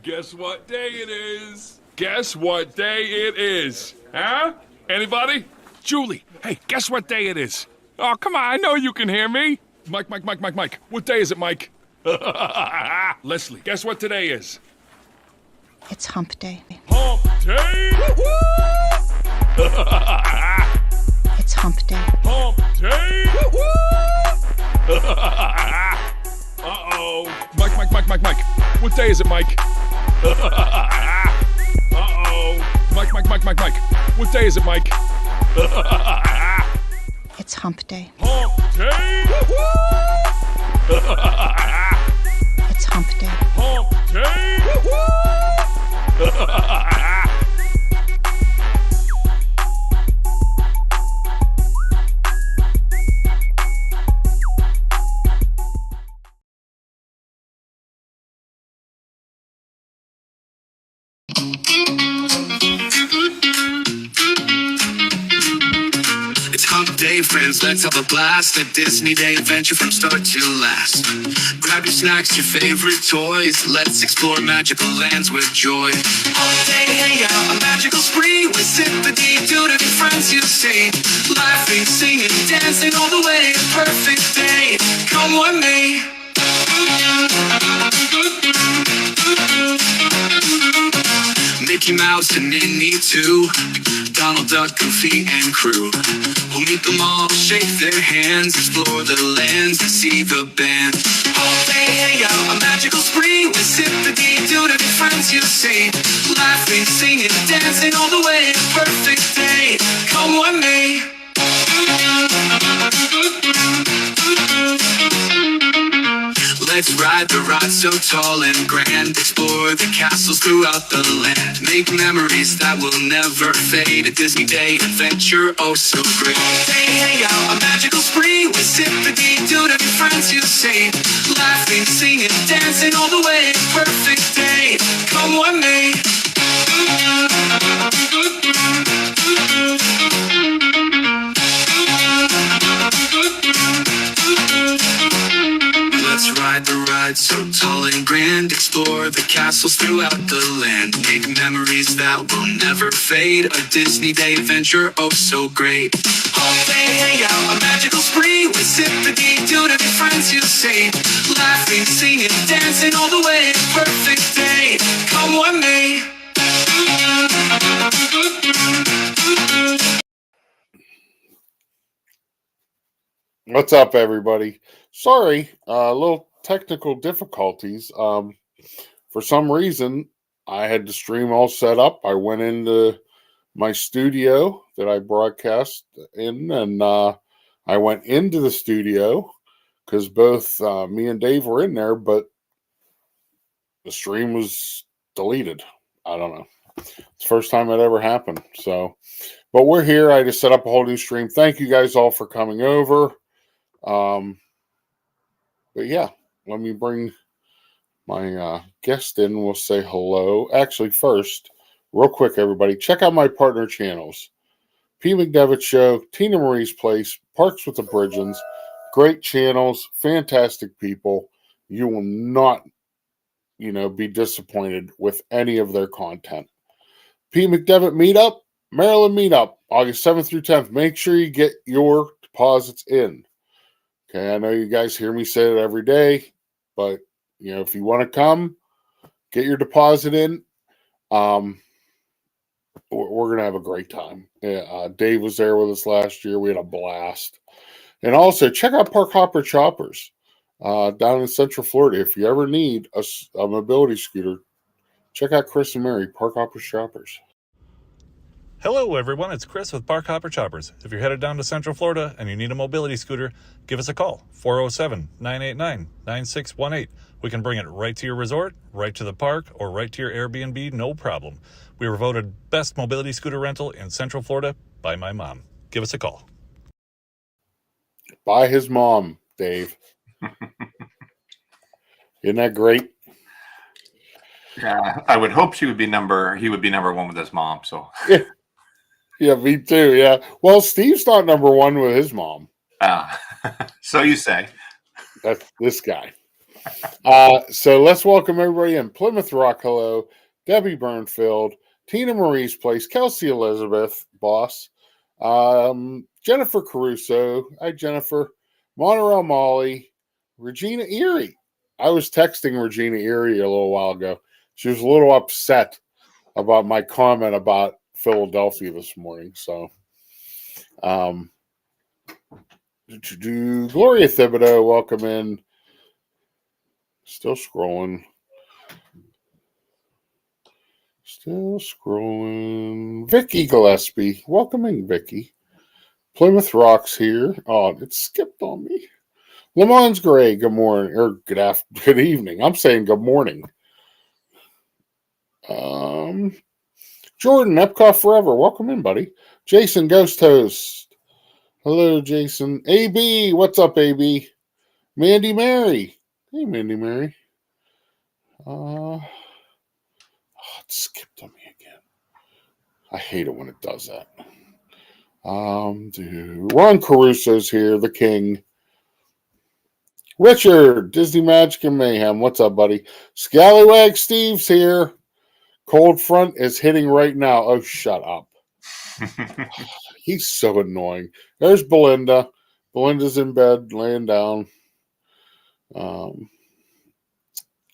Guess what day it is? Guess what day it is? Huh? Anybody? Julie, hey, guess what day it is? Oh, come on, I know you can hear me. Mike. What day is it, Mike? Leslie, guess what today is? It's Hump Day. Hump Day! It's Hump Day. Hump Day! Uh-oh. Mike. What day is it, Mike? Uh-oh. Mike. What day is it, Mike? It's Hump Day. Hump Day! It's Hump Day. Hump Day! It's Hump Day, friends, let's have a blast. A Disney Day adventure from start to last. Grab your snacks, your favorite toys. Let's explore magical lands with joy. Hump Day Hangout, a magical spree with Zip-a-Dee-Doo and friends you see. Laughing, singing, dancing all the way. Perfect day, come with me. Mickey Mouse and Minnie too, Donald Duck, Goofy, and crew. We'll meet them all, shake their hands, explore the lands and see the band. Hump Day Hangout, a magical spree with Zip-a-Dee-Doo and friends you see. Laughing, singing, dancing all the way. Perfect day, come with me. Let's ride the ride so tall and grand. Explore the castles throughout the land. Make memories that will never fade. A Disney Day adventure, oh so great. Hump Day Hangout, a magical spree with Zip-a-Dee-Doo and friends you see. Laughing, singing, dancing all the way. Perfect day, come with me. Let's ride the ride so tall and grand. Explore the castles throughout the land. Make memories that will never fade. A Disney Day adventure, oh so great. Hump Day Hangout, a magical spree with Zip-a-Dee-Doo and friends you see. Laughing, singing, dancing all the way. Perfect day, come with me. What's up, everybody? Sorry, a little technical difficulties. For some reason, I had the stream all set up. I went into my studio that I broadcast in, and I went into the studio because both me and Dave were in there, but the stream was deleted. I don't know. It's the first time it ever happened. So, but we're here. I just set up a whole new stream. Thank you guys all for coming over. But yeah, let me bring my guest in. We'll say hello. Actually, first, real quick, everybody, check out my partner channels. P. McDevitt Show, Tina Marie's Place, Parks with the Pridgens. Great channels, fantastic people. You will not, be disappointed with any of their content. P. McDevitt Meetup, Maryland Meetup, August 7th through 10th. Make sure you get your deposits in. Okay, I know you guys hear me say it every day, but if you want to come, get your deposit in. We're gonna have a great time. Dave was there with us last year. We had a blast. And also check out Park Hopper Choppers down in Central Florida. If you ever need a mobility scooter, check out Chris and Mary, Park Hopper Choppers. Hello everyone, it's Chris with Park Hopper Choppers. If you're headed down to Central Florida and you need a mobility scooter, give us a call, 407-989-9618. We can bring it right to your resort, right to the park, or right to your Airbnb, no problem. We were voted best mobility scooter rental in Central Florida by my mom. Give us a call. By his mom, Dave. Isn't that great? Yeah, I would hope he would be number one with his mom. So yeah, me too. Yeah. Well, Steve's not number one with his mom. So you say. That's this guy. So let's welcome everybody in Plymouth Rock. Hello, Debbie Burnfield, Tina Marie's Place, Kelsey Elizabeth, boss, Jennifer Caruso. Hi, Jennifer. Monorail Molly, Regina Erie. I was texting Regina Erie a little while ago. She was a little upset about my comment about Philadelphia this morning. So, Gloria Thibodeau, welcome in. Still scrolling. Vicky Gillespie, welcoming Vicky. Plymouth Rock's here. Oh, it skipped on me. Lamont Gray, good morning, or good evening. I'm saying good morning. Jordan, Epcot Forever, welcome in, buddy. Jason, Ghost Host. Hello, Jason. AB, what's up, AB? Mandy Mary. Hey, Mandy Mary. It skipped on me again. I hate it when it does that. Ron Caruso's here, the king. Richard, Disney Magic and Mayhem. What's up, buddy? Scallywag Steve's here. Cold front is hitting right now. Oh, shut up. He's so annoying. There's Belinda. Belinda's in bed, laying down.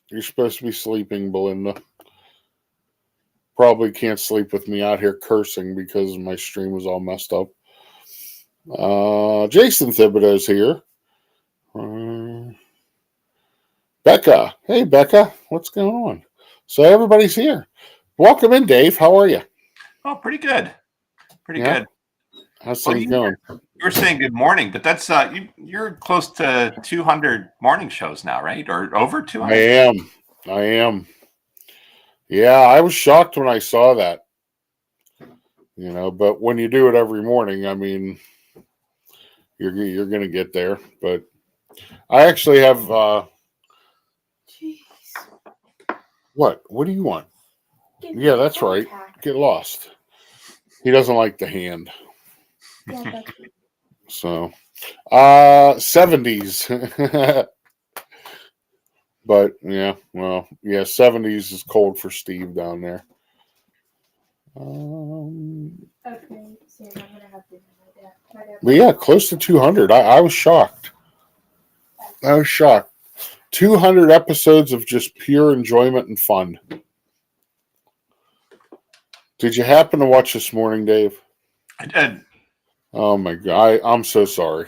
You're supposed to be sleeping, Belinda. Probably can't sleep with me out here cursing because my stream was all messed up. Jason Thibodeau's here. Becca. Hey, Becca. What's going on? So everybody's here. Welcome in, Dave. How are you? Oh, pretty good. Pretty good. How's things going? You were saying good morning, but that's you're close to 200 morning shows now, right? Or over 200? I am. Yeah, I was shocked when I saw that. But when you do it every morning, I mean, you're going to get there. But I actually have. What? What do you want? Yeah, that's right. Get lost. He doesn't like the hand. So, 70s. But yeah, 70s is cold for Steve down there. Okay, so I'm gonna have to. But yeah, close to 200. I was shocked. 200 episodes of just pure enjoyment and fun. Did you happen to watch this morning, Dave? I did. Oh my God, I'm so sorry.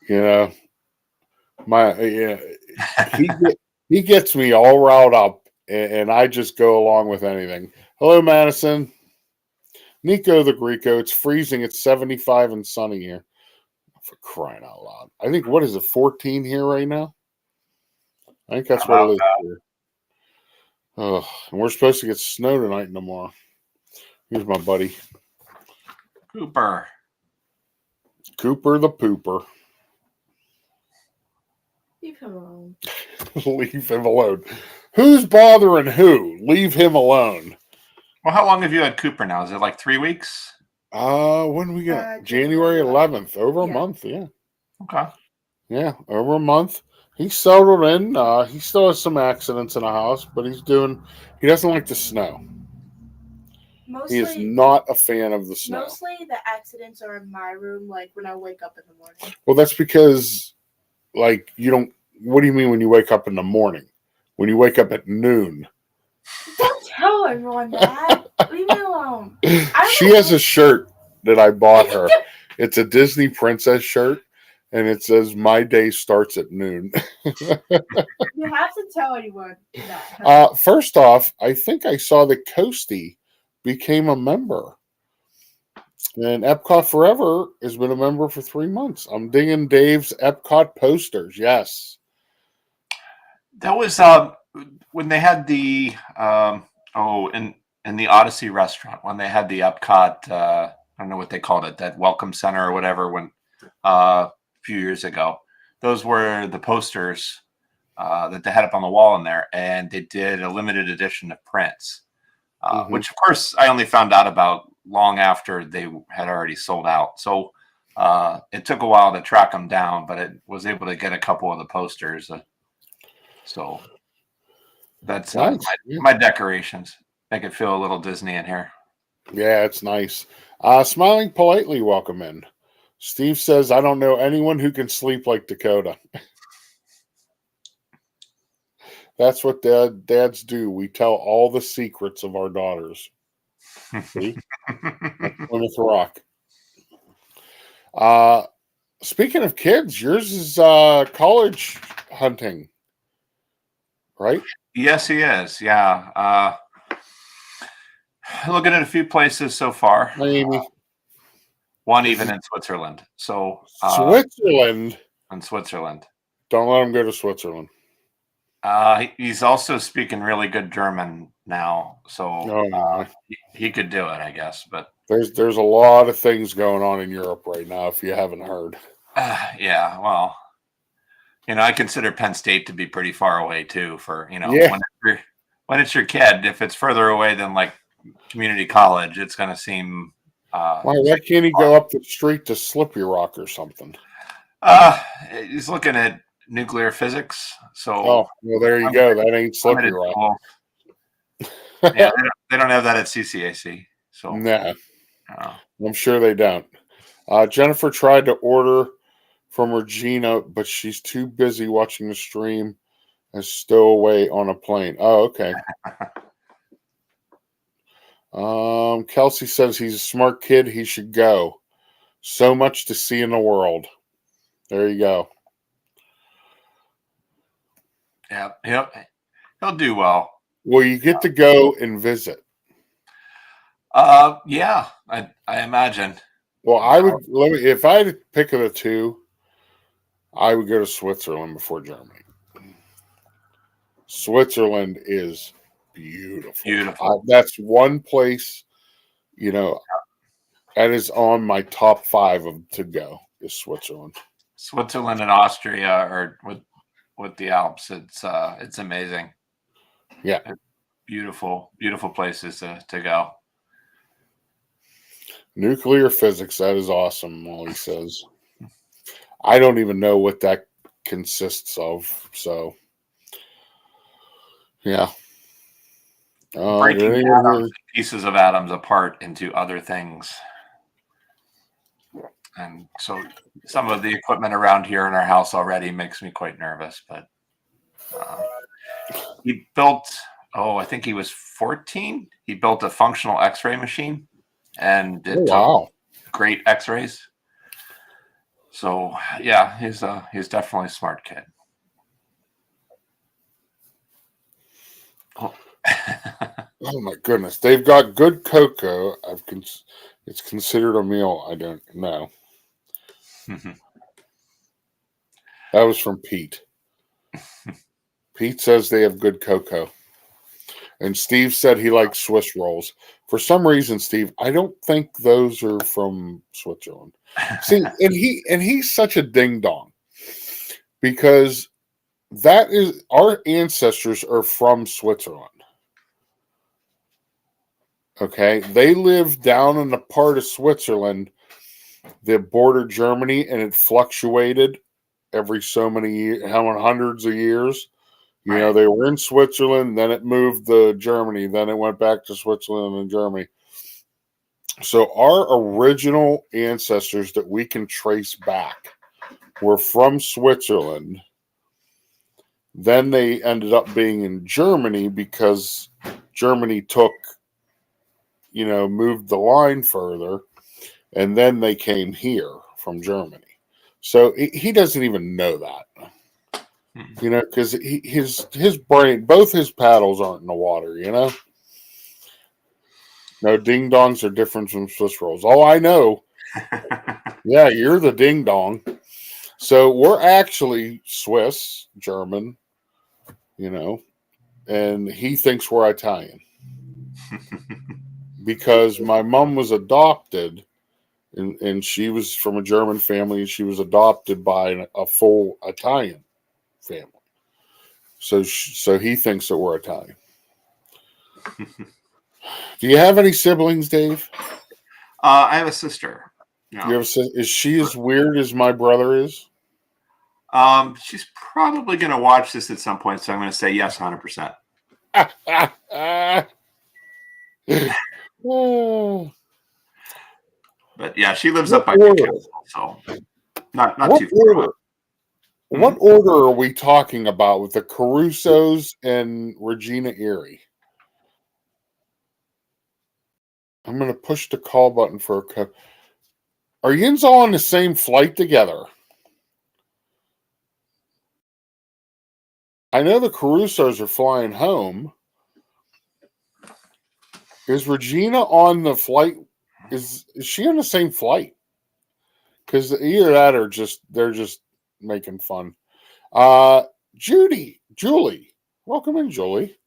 He gets me all riled up, and I just go along with anything. Hello, Madison. Nico the Greco. It's freezing. It's 75 and sunny here. For crying out loud. I think, what is it, 14 here right now? I think that's what it is here. And we're supposed to get snow tonight and tomorrow. Here's my buddy. Cooper the Pooper. Leave him alone. Leave him alone. Who's bothering who? Leave him alone. Well, how long have you had Cooper now? Is it like 3 weeks? When we get January 11th. Over a month, yeah. Okay. Yeah, over a month. He's settled in. He still has some accidents in the house, but he doesn't like the snow. He is not a fan of the snow. Mostly the accidents are in my room, like when I wake up in the morning. Well, that's because, like, you don't. What do you mean when you wake up in the morning? When you wake up at noon? Don't tell everyone that. Leave me alone. She has a shirt that I bought her. It's a Disney princess shirt, and it says, "My day starts at noon." You have to tell anyone that. First off, I think I saw that Coasty became a member. And Epcot Forever has been a member for 3 months. I'm digging Dave's Epcot posters. Yes. That was when they had the in the Odyssey restaurant, when they had the Epcot I don't know what they called it, that welcome center or whatever, when a few years ago. Those were the posters that they had up on the wall in there, and they did a limited edition of prints. Which of course I only found out about long after they had already sold out. So It took a while to track them down, but it was able to get a couple of the posters. So that's Nice. my decorations. Make it feel a little Disney in here. Yeah, it's nice. Smiling politely, welcome in. Steve says, I don't know anyone who can sleep like Dakota. That's what dads do. We tell all the secrets of our daughters. See? Plymouth Rock. Speaking of kids, yours is college hunting, right? Yes, he is. Yeah. Looking at a few places so far. Miami. One even in Switzerland. So Switzerland. In Switzerland. Don't let him go to Switzerland. He's also speaking really good German now, so he could do it, I guess. But there's a lot of things going on in Europe right now, if you haven't heard. Yeah, well, I consider Penn State to be pretty far away too. For when it's your kid, if it's further away than like community college, it's going to seem. Why can't he go up the street to Slippery Rock or something? He's looking at nuclear physics. So, well, there you go. That ain't Slippery Rock. Yeah, they don't have that at CCAC. So, nah, I'm sure they don't. Jennifer tried to order from Regina, but she's too busy watching the stream and stowaway on a plane. Oh, okay. Kelsey says he's a smart kid. He should go. So much to see in the world. There you go. Yeah, he'll do well. Well, you get to go and visit. Yeah, I imagine. Well, if I had to pick of the two, I would go to Switzerland before Germany. Switzerland is beautiful. Beautiful. That's one place, that is on my top 5 to go is Switzerland. Switzerland and Austria are with the Alps. It's amazing. Yeah. Beautiful, beautiful places to go. Nuclear physics, that is awesome, Molly says. I don't even know what that consists of, so yeah. Breaking atoms, pieces of atoms apart into other things. And so some of the equipment around here in our house already makes me quite nervous, but he built, I think he was 14. He built a functional X-ray machine and it took great X-rays. So yeah, he's definitely a smart kid. Oh my goodness. They've got good cocoa. It's considered a meal. I don't know. That was from Pete. Pete says they have good cocoa. And Steve said he likes Swiss rolls. For some reason, Steve, I don't think those are from Switzerland. See, and he's such a ding dong because that is our ancestors are from Switzerland. Okay, they live down in the part of Switzerland that bordered Germany, and it fluctuated every so many years, hundreds of years. They were in Switzerland, then it moved to Germany, then it went back to Switzerland and Germany. So our original ancestors that we can trace back were from Switzerland. Then they ended up being in Germany because Germany took, moved the line further, and then they came here from Germany. So he doesn't even know that. Because his brain, both his paddles aren't in the water, No, ding dongs are different from Swiss rolls. Oh, I know. Yeah, you're the ding dong. So we're actually Swiss, German, and he thinks we're Italian. Because my mom was adopted, and she was from a German family, and she was adopted by a full Italian family. So he thinks that we're Italian. Do you have any siblings, Dave? I have a sister. No. You ever say, is she as weird as my brother is? She's probably going to watch this at some point, so I'm going to say yes, 100%. Oh. But yeah, she lives What up by order? Newcastle, so not What too far. order? What order are we talking about with the Carusos and Regina Erie? I'm going to push the call button for a Are yins all on the same flight together? I know the Carusos are flying home. Is Regina on the flight? Is she on the same flight? Because either that or they're just making fun. Julie, welcome in, Julie.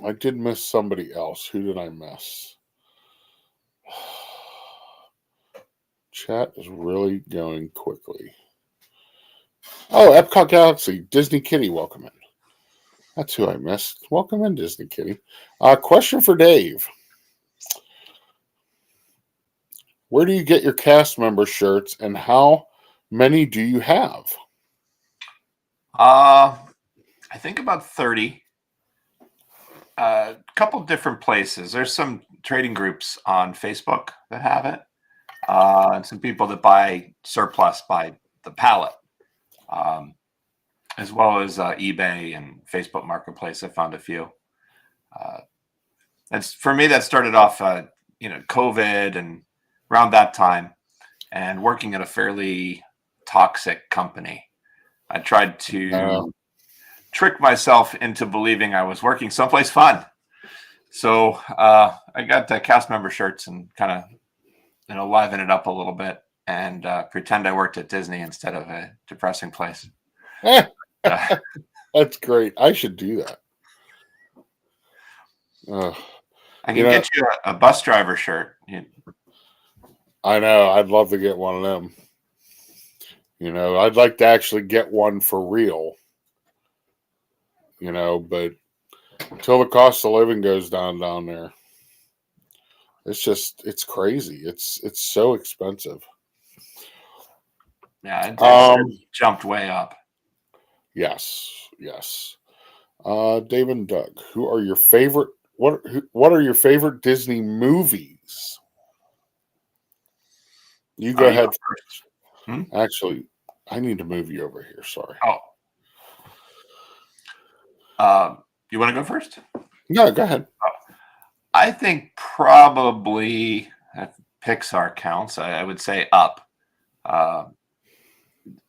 I did miss somebody else. Who did I miss? Chat is really going quickly. Oh, Epcot Galaxy, Disney Kitty, welcome in. That's who I missed. Welcome in, Disney Kitty. Question for Dave. Where do you get your cast member shirts, and how many do you have? I think about 30. A couple different places. There's some trading groups on Facebook that have it, and some people that buy surplus by the pallet, as well as eBay and Facebook Marketplace. I found a few. That's for me. That started off, COVID and around that time, and working at a fairly toxic company. I tried to trick myself into believing I was working someplace fun. So I got the cast member shirts and kind of, liven it up a little bit and pretend I worked at Disney instead of a depressing place. That's great. I should do that. I can get you a bus driver shirt. I know. I'd love to get one of them. I'd like to actually get one for real. But until the cost of living goes down there, it's crazy. It's so expensive. Yeah, it jumped way up. Yes. Dave and Doug, who are your favorite? What are your favorite Disney movies? You go ahead first. Actually, I need to move you over here. Sorry. You want to go first? No, go ahead. I think probably Pixar counts. I would say Up.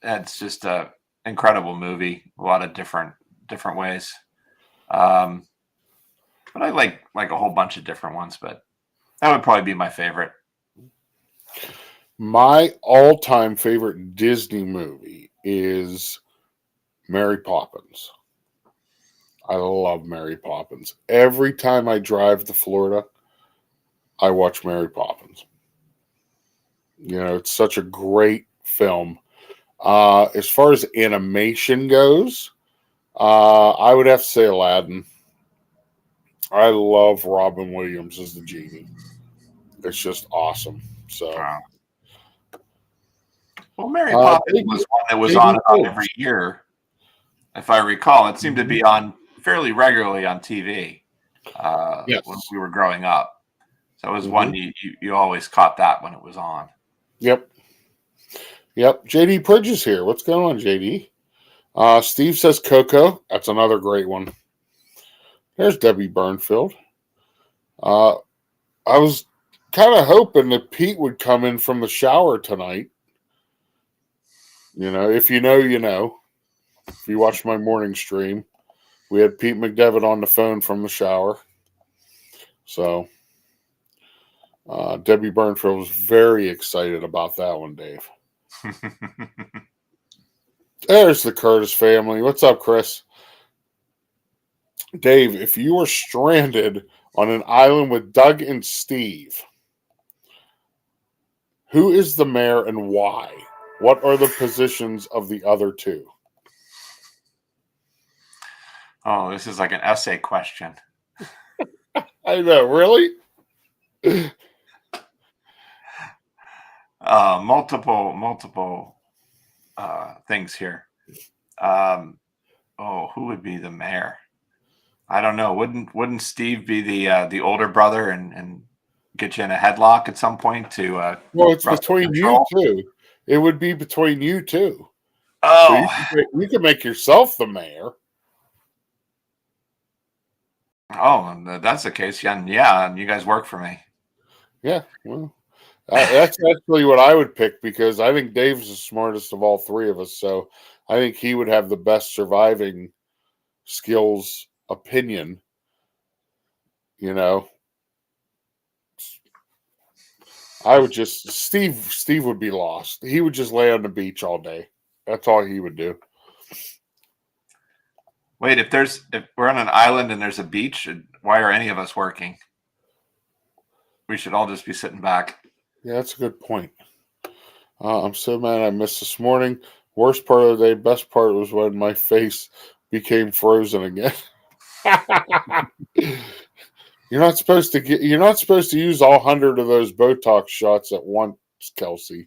That's just a incredible movie. A lot of different ways. But I like a whole bunch of different ones. But that would probably be my favorite. My all-time favorite Disney movie is Mary Poppins. I love Mary Poppins. Every time I drive to Florida, I watch Mary Poppins. It's such a great film. As far as animation goes, I would have to say Aladdin. I love Robin Williams as the genie. It's just awesome. So, well, Mary Poppins was one that was on every year. If I recall, it seemed to be on fairly regularly on TV when we were growing up. So it was one you always caught that when it was on. Yep. JD Pridges here. What's going on, JD? Steve says Coco. That's another great one. There's Debbie Burnfield. I was kind of hoping that Pete would come in from the shower tonight. If you know, you know. If you watched my morning stream, we had Pete McDevitt on the phone from the shower. So Debbie Burnfield was very excited about that one, Dave. There's the Curtis family. What's up, Chris? Dave, if you were stranded on an island with Doug and Steve, who is the mayor and why? What are the positions of the other two? Oh, this is like an essay question. I know, really? Multiple things here. Who would be the mayor? I don't know. Wouldn't Steve be the older brother and get you in a headlock at some point to Well, it's Russell between control? you two. It would be between you two. So Oh, you can make yourself the mayor. and that's the case. Yeah, and you guys work for me. Yeah, well, that's actually what I would pick because I think Dave's the smartest of all three of us. So I think he would have the best surviving skills opinion. You know, I would just Steve would be lost. He would just lay on the beach all day. That's all he would do. Wait, if we're on an island and there's a beach, why are any of us working? We should all just be sitting back. Yeah, that's a good point. I'm so mad I missed this morning. Worst part of the day, best part was when my face became frozen again. You're not supposed to use all 100 of those Botox shots at once, Kelsey.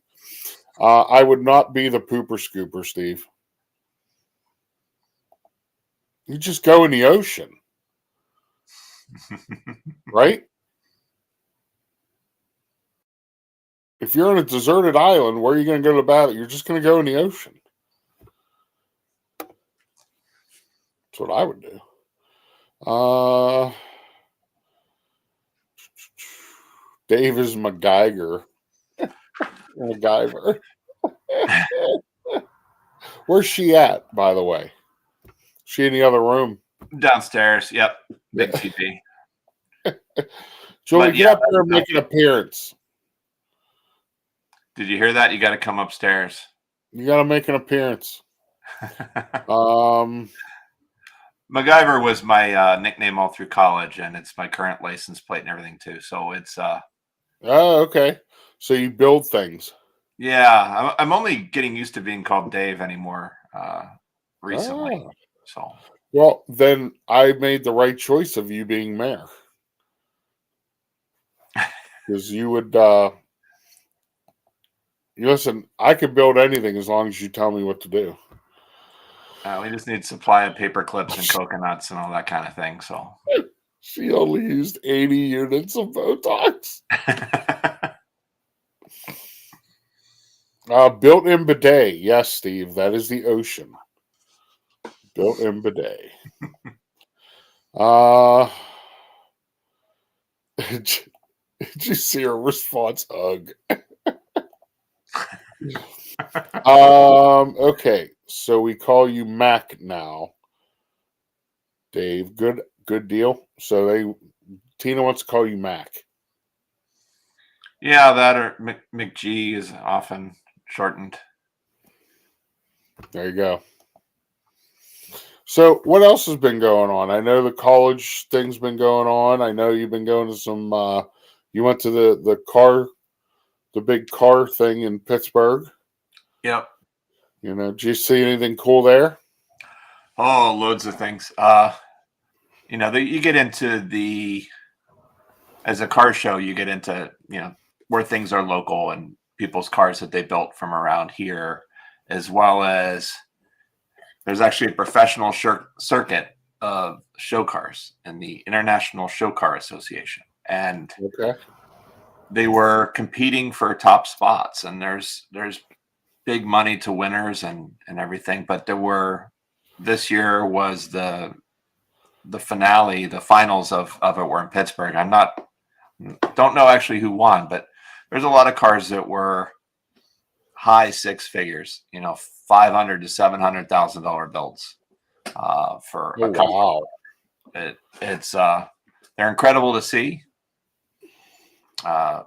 I would not be the pooper scooper, Steve. You just go in the ocean. Right? If you're on a deserted island, where are you going to go to the bathroom? You're just going to go in the ocean. That's what I would do. Dave is MacGyver. MacGyver. Where's she at, by the way? She in the other room? Downstairs. Yep. Big TV. Julie, get up there and make an appearance. Did you hear that? You got to come upstairs. You got to make an appearance. MacGyver was my nickname all through college, and it's my current license plate and everything too. So it's oh, okay. So you build things. Yeah, I'm only getting used to being called Dave anymore recently. Oh. So Well, then I made the right choice of you being mayor. Because you would listen, I could build anything as long as you tell me what to do. we just need supply of paper clips and coconuts and all that kind of thing. So She only used 80 units of Botox. Built-in bidet. Yes, Steve, that is the ocean. Built-in bidet. Did you see her response? Hug. Okay, so we call you Mac now, Dave. Good deal. So Tina wants to call you Mac. Yeah, that or McG is often shortened. There you go. So what else has been going on? I know the college thing's been going on. I know you've been going to some. You went to the big car thing in Pittsburgh. Yep. Did you see anything cool there? Oh, loads of things. You get into as a car show, you get into, where things are local and people's cars that they built from around here, as well as there's actually a professional circuit of show cars in the International Show Car Association. And Okay. they were competing for top spots, and there's big money to winners and everything. But this year was the finale, the finals of it were in Pittsburgh. Don't know actually who won, but there's a lot of cars that were high six figures, $500,000 to $700,000 builds for a couple. Wow. It's they're incredible to see. I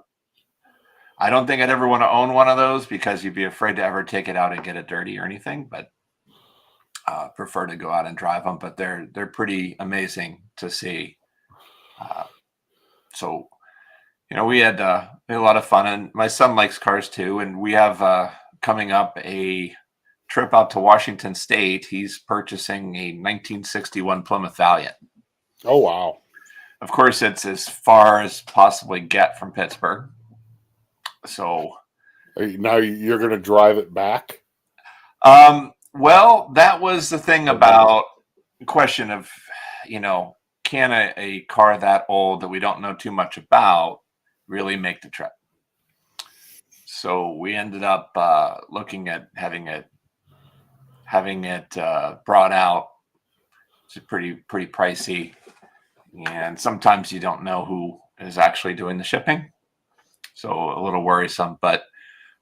don't think I'd ever want to own one of those because you'd be afraid to ever take it out and get it dirty or anything, but prefer to go out and drive them. But they're pretty amazing to see. So we had a lot of fun, and my son likes cars too. And we have coming up a trip out to Washington State. He's purchasing a 1961 Plymouth Valiant. Oh, wow. Of course, it's as far as possibly get from Pittsburgh. So Now you're going to drive it back? Well, that was the thing about the question of, can a car that old that we don't know too much about really make the trip? So we ended up looking at having it brought out. It's pretty pricey, and sometimes you don't know who is actually doing the shipping, so a little worrisome. But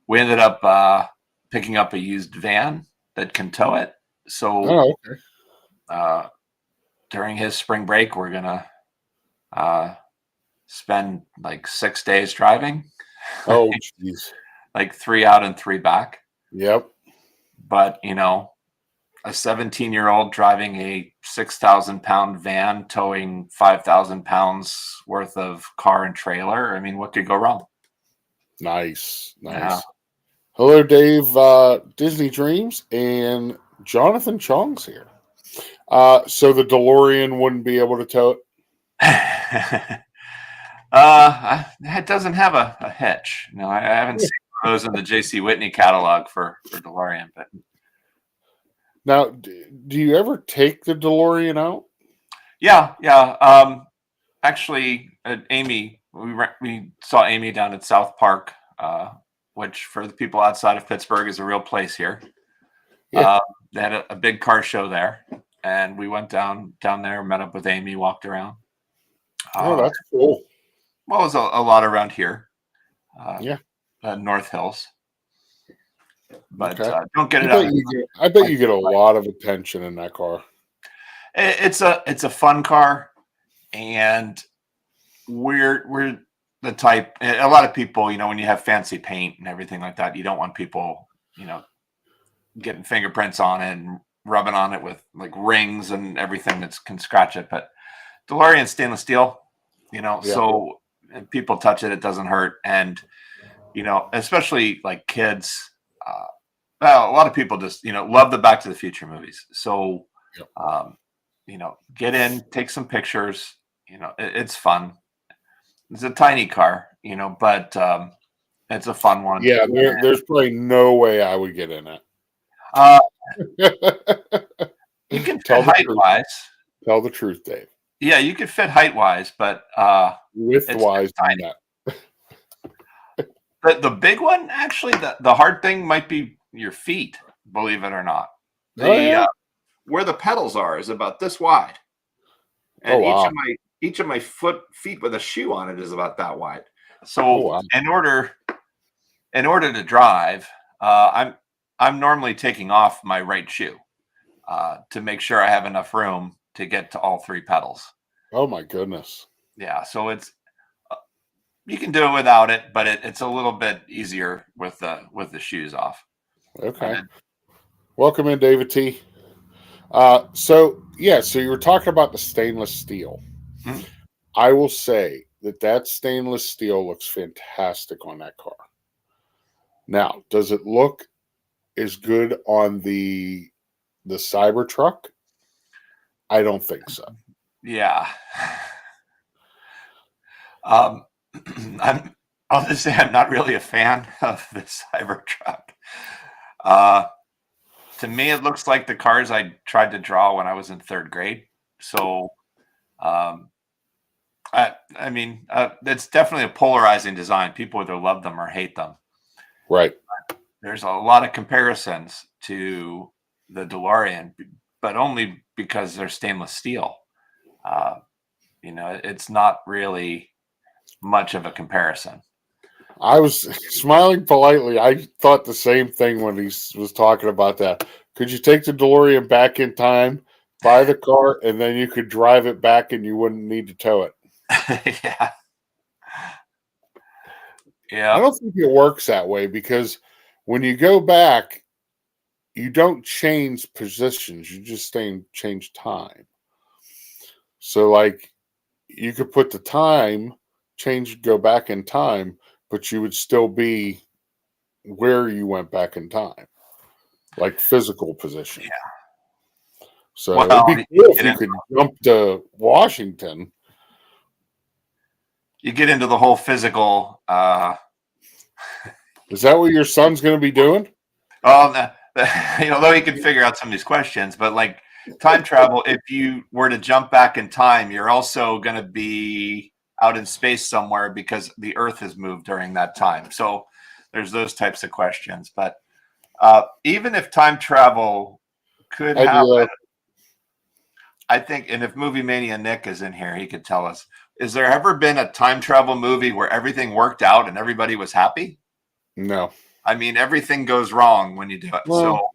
we ended up picking up a used van that can tow it. So during his spring break, we're gonna spend like 6 days driving. Oh, jeez. Like 3 out and 3 back. Yep. But a 17-year-old driving a 6,000-pound van towing 5,000 pounds worth of car and trailer. I mean, what could go wrong? Nice. Yeah. Hello, Dave. Disney Dreams and Jonathan Chong's here. So the DeLorean wouldn't be able to tow it? It doesn't have a hitch. No, I haven't seen those in the J.C. Whitney catalog for DeLorean. But now, do you ever take the DeLorean out? Yeah. Actually, Amy, we saw Amy down at South Park, which for the people outside of Pittsburgh is a real place here. Yeah. They had a big car show there, and we went down there, met up with Amy, walked around. Oh, that's cool. Well, there's a lot around here. North Hills. But don't get it out. I bet you get a lot of attention in that car. It's a fun car, and we're the type. A lot of people, when you have fancy paint and everything like that, you don't want people, getting fingerprints on it and rubbing on it with like rings and everything that can scratch it. But DeLorean stainless steel, so if people touch it, it doesn't hurt. And especially like kids. A lot of people just, love the Back to the Future movies. So, get in, take some pictures. It's fun. It's a tiny car, but it's a fun one. Yeah, there's probably no way I would get in it. You can fit height-wise. Tell the truth, Dave. Yeah, you could fit height-wise, but width-wise, tiny. The big one, actually, the hard thing might be your feet, believe it or not. Where the pedals are is about this wide. And each of my feet with a shoe on it is about that wide. So in order to drive, I'm normally taking off my right shoe to make sure I have enough room to get to all 3 pedals. Oh my goodness. Yeah, so it's you can do it without it, but it's a little bit easier with the shoes off. Okay. Welcome in, David T. So you were talking about the stainless steel. Mm-hmm. I will say that stainless steel looks fantastic on that car. Now, does it look as good on the Cybertruck? I don't think so. Yeah. I'll just say I'm not really a fan of the Cybertruck. To me, it looks like the cars I tried to draw when I was in 3rd grade. So, it's definitely a polarizing design. People either love them or hate them. Right. There's a lot of comparisons to the DeLorean, but only because they're stainless steel. It's not really much of a comparison. I was smiling politely. I thought the same thing when he was talking about that. Could you take the DeLorean back in time, buy the car, and then you could drive it back and you wouldn't need to tow it? Yeah. I don't think it works that way because when you go back, you don't change positions. You just change time. So, like, you could put the time, go back in time, but you would still be where you went back in time, like physical position. Yeah. So it'd be cool if you could jump to Washington. You get into the whole physical Is that what your son's going to be doing? Although he can figure out some of these questions, but like time travel, if you were to jump back in time, you're also going to be out in space somewhere because the Earth has moved during that time. So there's those types of questions. But even if time travel could happen, I think, and if Movie Mania Nick is in here, he could tell us, is there ever been a time travel movie where everything worked out and everybody was happy? No. I mean, everything goes wrong when you do it. Well, so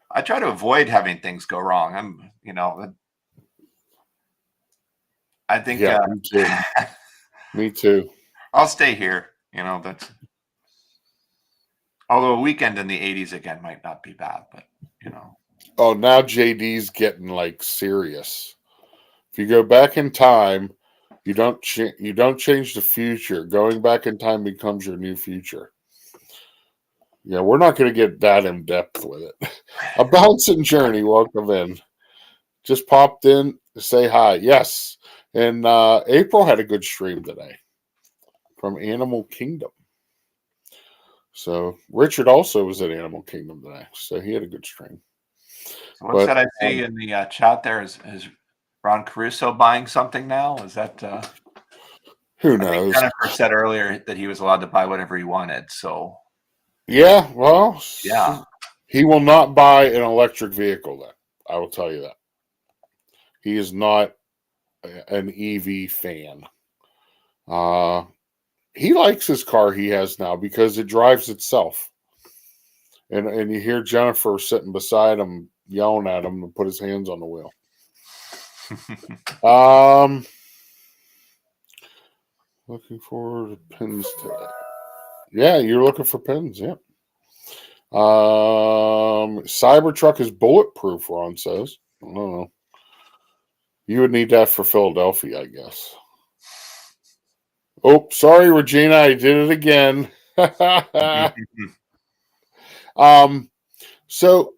I try to avoid having things go wrong. I think, yeah, me too. Me too. I'll stay here. That's, although a weekend in the 80s again might not be bad, but Oh, now JD's getting like serious. If you go back in time, you don't change the future. Going back in time becomes your new future. Yeah, we're not going to get that in depth with it. A bouncing journey. Welcome in. Just popped in to say hi. Yes, and April had a good stream today from Animal Kingdom. So Richard also was at Animal Kingdom today, so he had a good stream. So what's that I see in the chat there? Is Ron Caruso buying something now? Is that who I knows? think Jennifer said earlier that he was allowed to buy whatever he wanted. So yeah, well, yeah, he will not buy an electric vehicle. Then I will tell you that he is not an EV fan. He likes his car he has now because it drives itself. And you hear Jennifer sitting beside him yelling at him to put his hands on the wheel. Looking for pins today. Yeah, you're looking for pins, yeah. Cybertruck is bulletproof, Ron says. I don't know. You would need that for Philadelphia, I guess. Oh, sorry, Regina, I did it again. So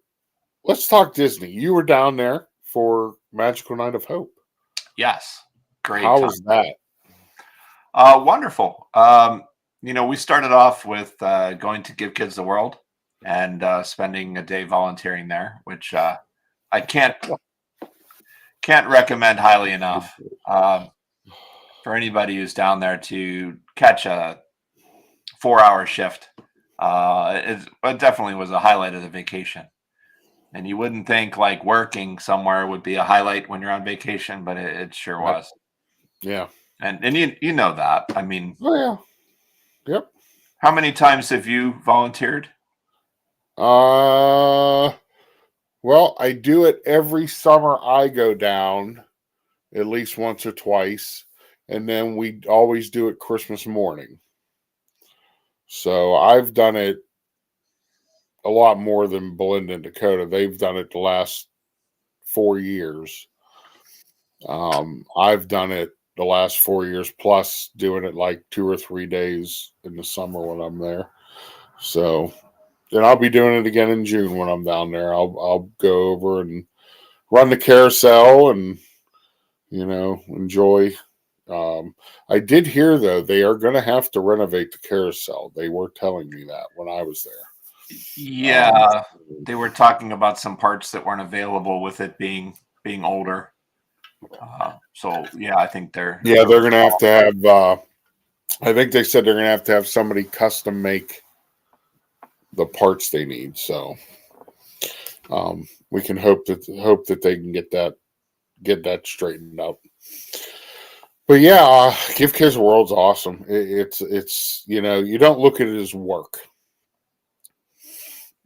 let's talk Disney. You were down there for Magical Night of Hope. Yes, great. How was that? Wonderful. We started off with going to Give Kids the World and spending a day volunteering there, which I can't recommend highly enough for anybody who's down there to catch a 4-hour shift. It definitely was a highlight of the vacation. And you wouldn't think like working somewhere would be a highlight when you're on vacation, but it sure was. Yeah. And you know that. I mean, oh yeah. Yep. How many times have you volunteered? Well, I do it every summer. I go down at least once or twice, and then we always do it Christmas morning. So I've done it a lot more than Belinda and Dakota. They've done it the last 4 years. I've done it the last 4 years, plus doing it like 2 or 3 days in the summer when I'm there. So, and I'll be doing it again in June when I'm down there. I'll go over and run the carousel and, enjoy. I did hear, though, they are going to have to renovate the carousel. They were telling me that when I was there. Yeah, they were talking about some parts that weren't available with it being older. So yeah, I think they're going to have. I think they said they're going to have somebody custom make the parts they need. So we can hope that they can get that straightened out. But yeah, Give Kids the World's awesome. It's you don't look at it as work.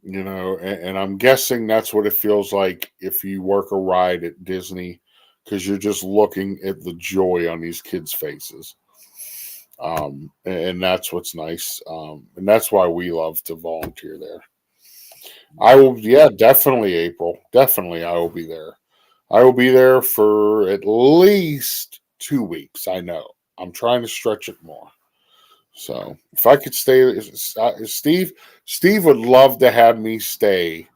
And I'm guessing that's what it feels like if you work a ride at Disney, because you're just looking at the joy on these kids' faces. And that's what's nice. And that's why we love to volunteer there. I will, definitely, April. Definitely, I will be there. I will be there for at least 2 weeks. I know. I'm trying to stretch it more. So if I could stay, Steve would love to have me stay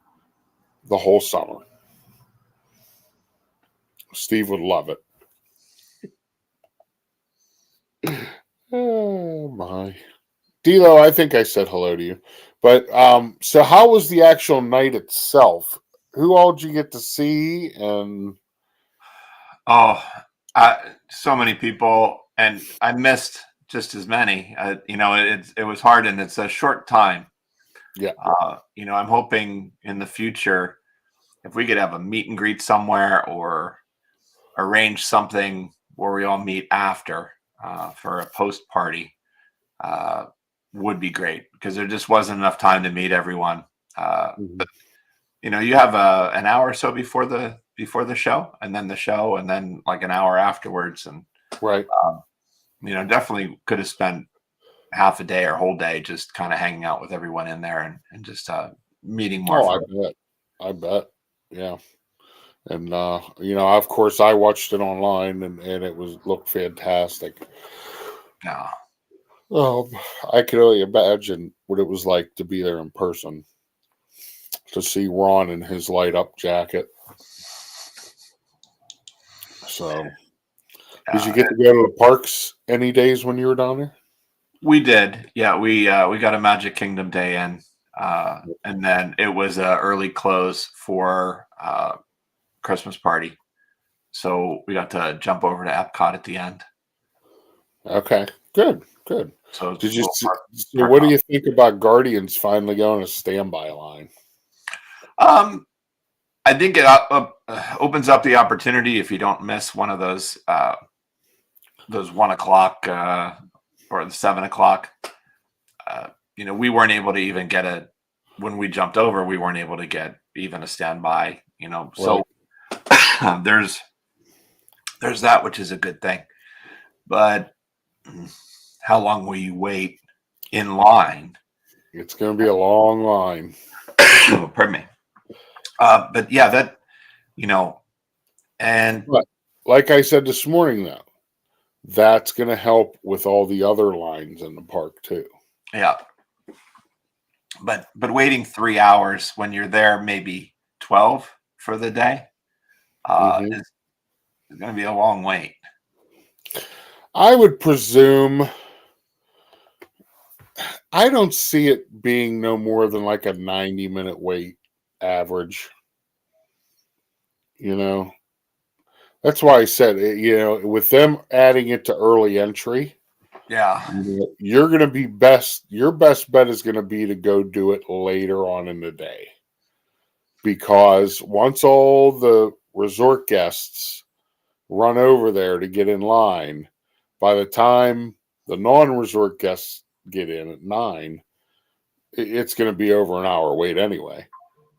the whole summer. Steve would love it. Oh my. Tilo, I think I said hello to you. But so how was the actual night itself? Who all did you get to see? And Oh, so many people, and I missed just as many. It was hard, and it's a short time. yeah, I'm hoping in the future if we could have a meet and greet somewhere or arrange something where we all meet after for a post party would be great, because there just wasn't enough time to meet everyone. mhm. You have an hour or so before the show, and then the show, and then like an hour afterwards, and Right. definitely could have spent half a day or whole day just kind of hanging out with everyone in there and just meeting more. Oh, I bet. Yeah. And of course I watched it online and it looked fantastic. Yeah. I could only imagine what it was like to be there in person. To see Ron in his light up jacket. So did you get to go to the parks any days when you were down there? We did. Yeah, we got a Magic Kingdom day in. And then it was an early close for Christmas party. So we got to jump over to Epcot at the end. Okay. Good. So Did you see, what do you think about Guardians finally going to standby line? I think it opens up the opportunity if you don't miss one of those 1 o'clock or the 7 o'clock. We weren't able to even get when we jumped over. We weren't able to get even a standby. So right. there's that, which is a good thing. But how long will you wait in line? It's going to be a long line. Pardon me. But yeah, and but like I said this morning, though, that's going to help with all the other lines in the park too. Yeah. But waiting 3 hours when you're there, maybe 12 for the day, is going to be a long wait. I would presume. I don't see it being no more than like a 90-minute wait average. That's why I said, with them adding it to early entry, yeah, you're going to be best. Your best bet is going to be to go do it later on in the day, because once all the resort guests run over there to get in line, by the time the non-resort guests get in at 9, it's going to be over an hour wait anyway.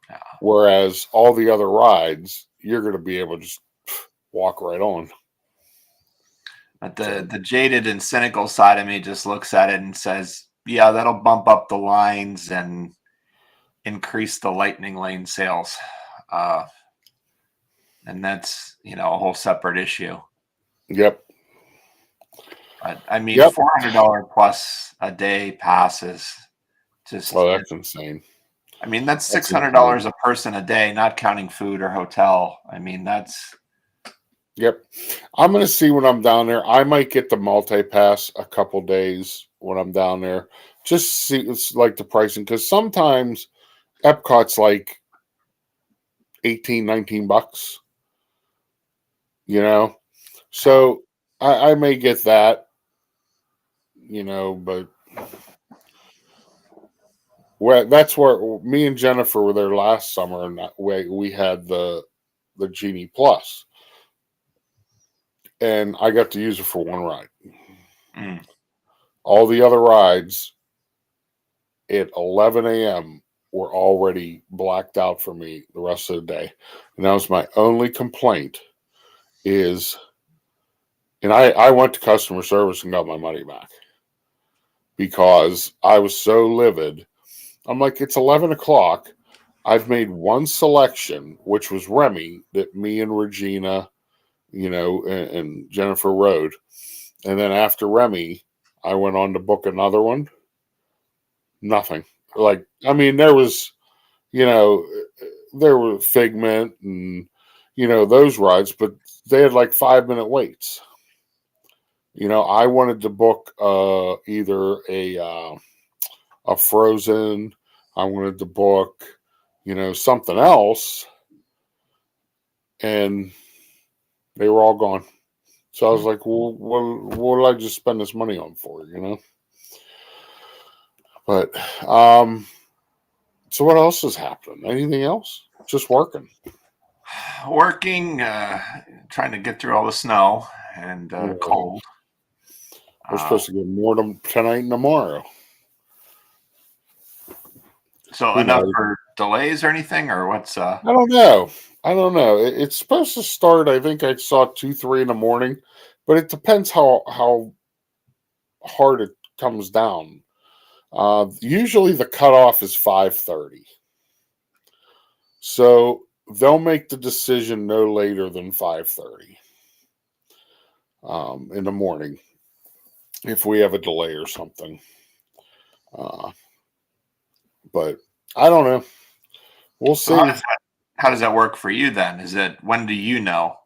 Yeah. Whereas all the other rides, you're going to be able to just walk right on. But the jaded and cynical side of me just looks at it and says, yeah, that'll bump up the lines and increase the lightning lane sales. And that's, a whole separate issue. Yep. But, I mean, $400 plus a day passes. That's insane. I mean, that's $600 a person a day, not counting food or hotel. I mean, that's. Yep. I'm going to see when I'm down there. I might get the multi-pass a couple days when I'm down there. Just see, it's like the pricing. Because sometimes Epcot's like $18-19. So I may get that, but that's where me and Jennifer were there last summer, and we had the Genie Plus. And I got to use it for one ride. Mm. All the other rides at 11 a.m. were already blacked out for me the rest of the day. And that was my only complaint and I went to customer service and got my money back because I was so livid. I'm like, it's 11 o'clock. I've made one selection, which was Remy, that me and Regina and Jennifer rode. And then after Remy, I went on to book another one. Nothing. There was, there were Figment and, those rides, but they had like 5-minute waits. I wanted to book either a a Frozen. I wanted to book, something else. And they were all gone. So I was like, well, what did I just spend this money on for, But, so what else is happening? Anything else? Just working. Working, trying to get through all the snow and cold. We're supposed to get more tonight and tomorrow. So enough for delays or anything, or what's? I don't know. It's supposed to start. I think I saw 2-3 in the morning, but it depends how hard it comes down. Usually the cutoff is 5:30, so they'll make the decision no later than 5:30 in the morning if we have a delay or something. But I don't know. We'll see. So how does that work for you then? Is it, when do you know?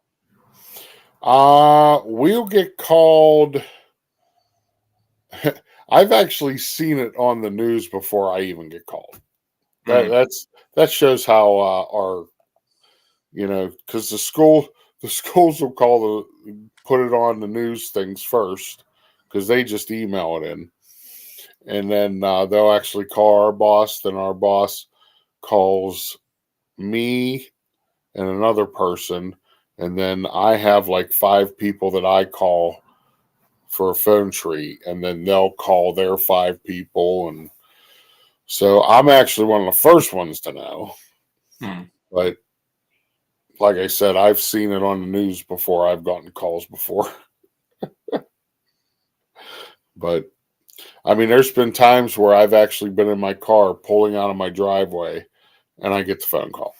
We'll get called. I've actually seen it on the news before I even get called. That shows how our, because the schools will put it on the news things first, because they just email it in. And then they'll actually call our boss. Then our boss calls me and another person. And then I have like 5 people that I call for a phone tree. And then they'll call their 5 people. And so I'm actually one of the first ones to know. But like I said, I've seen it on the news before. I've gotten calls before. But I mean, there's been times where I've actually been in my car pulling out of my driveway and I get the phone call.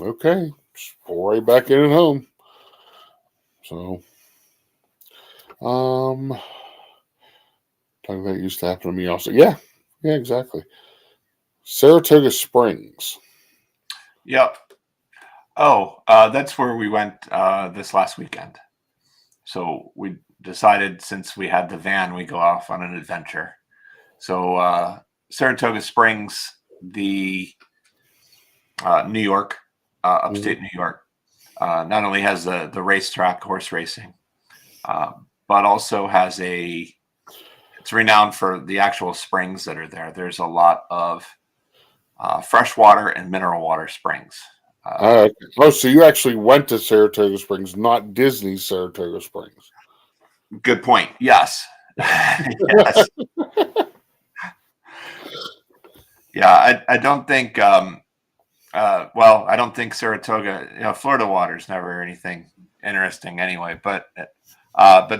Okay, just pull right back in and home. So, that used to happen to me also. Yeah, exactly. Saratoga Springs. Yep. Oh, that's where we went this last weekend. So we decided, since we had the van, we go off on an adventure. So Saratoga Springs, the New York, upstate New York, not only has the racetrack, horse racing, but also has it's renowned for the actual springs that are there. There's a lot of freshwater and mineral water springs. So you actually went to Saratoga Springs, not Disney's Saratoga Springs. Good point. Yes. Yes. Yeah, I don't think. I don't think Saratoga. Florida water is never anything interesting anyway. But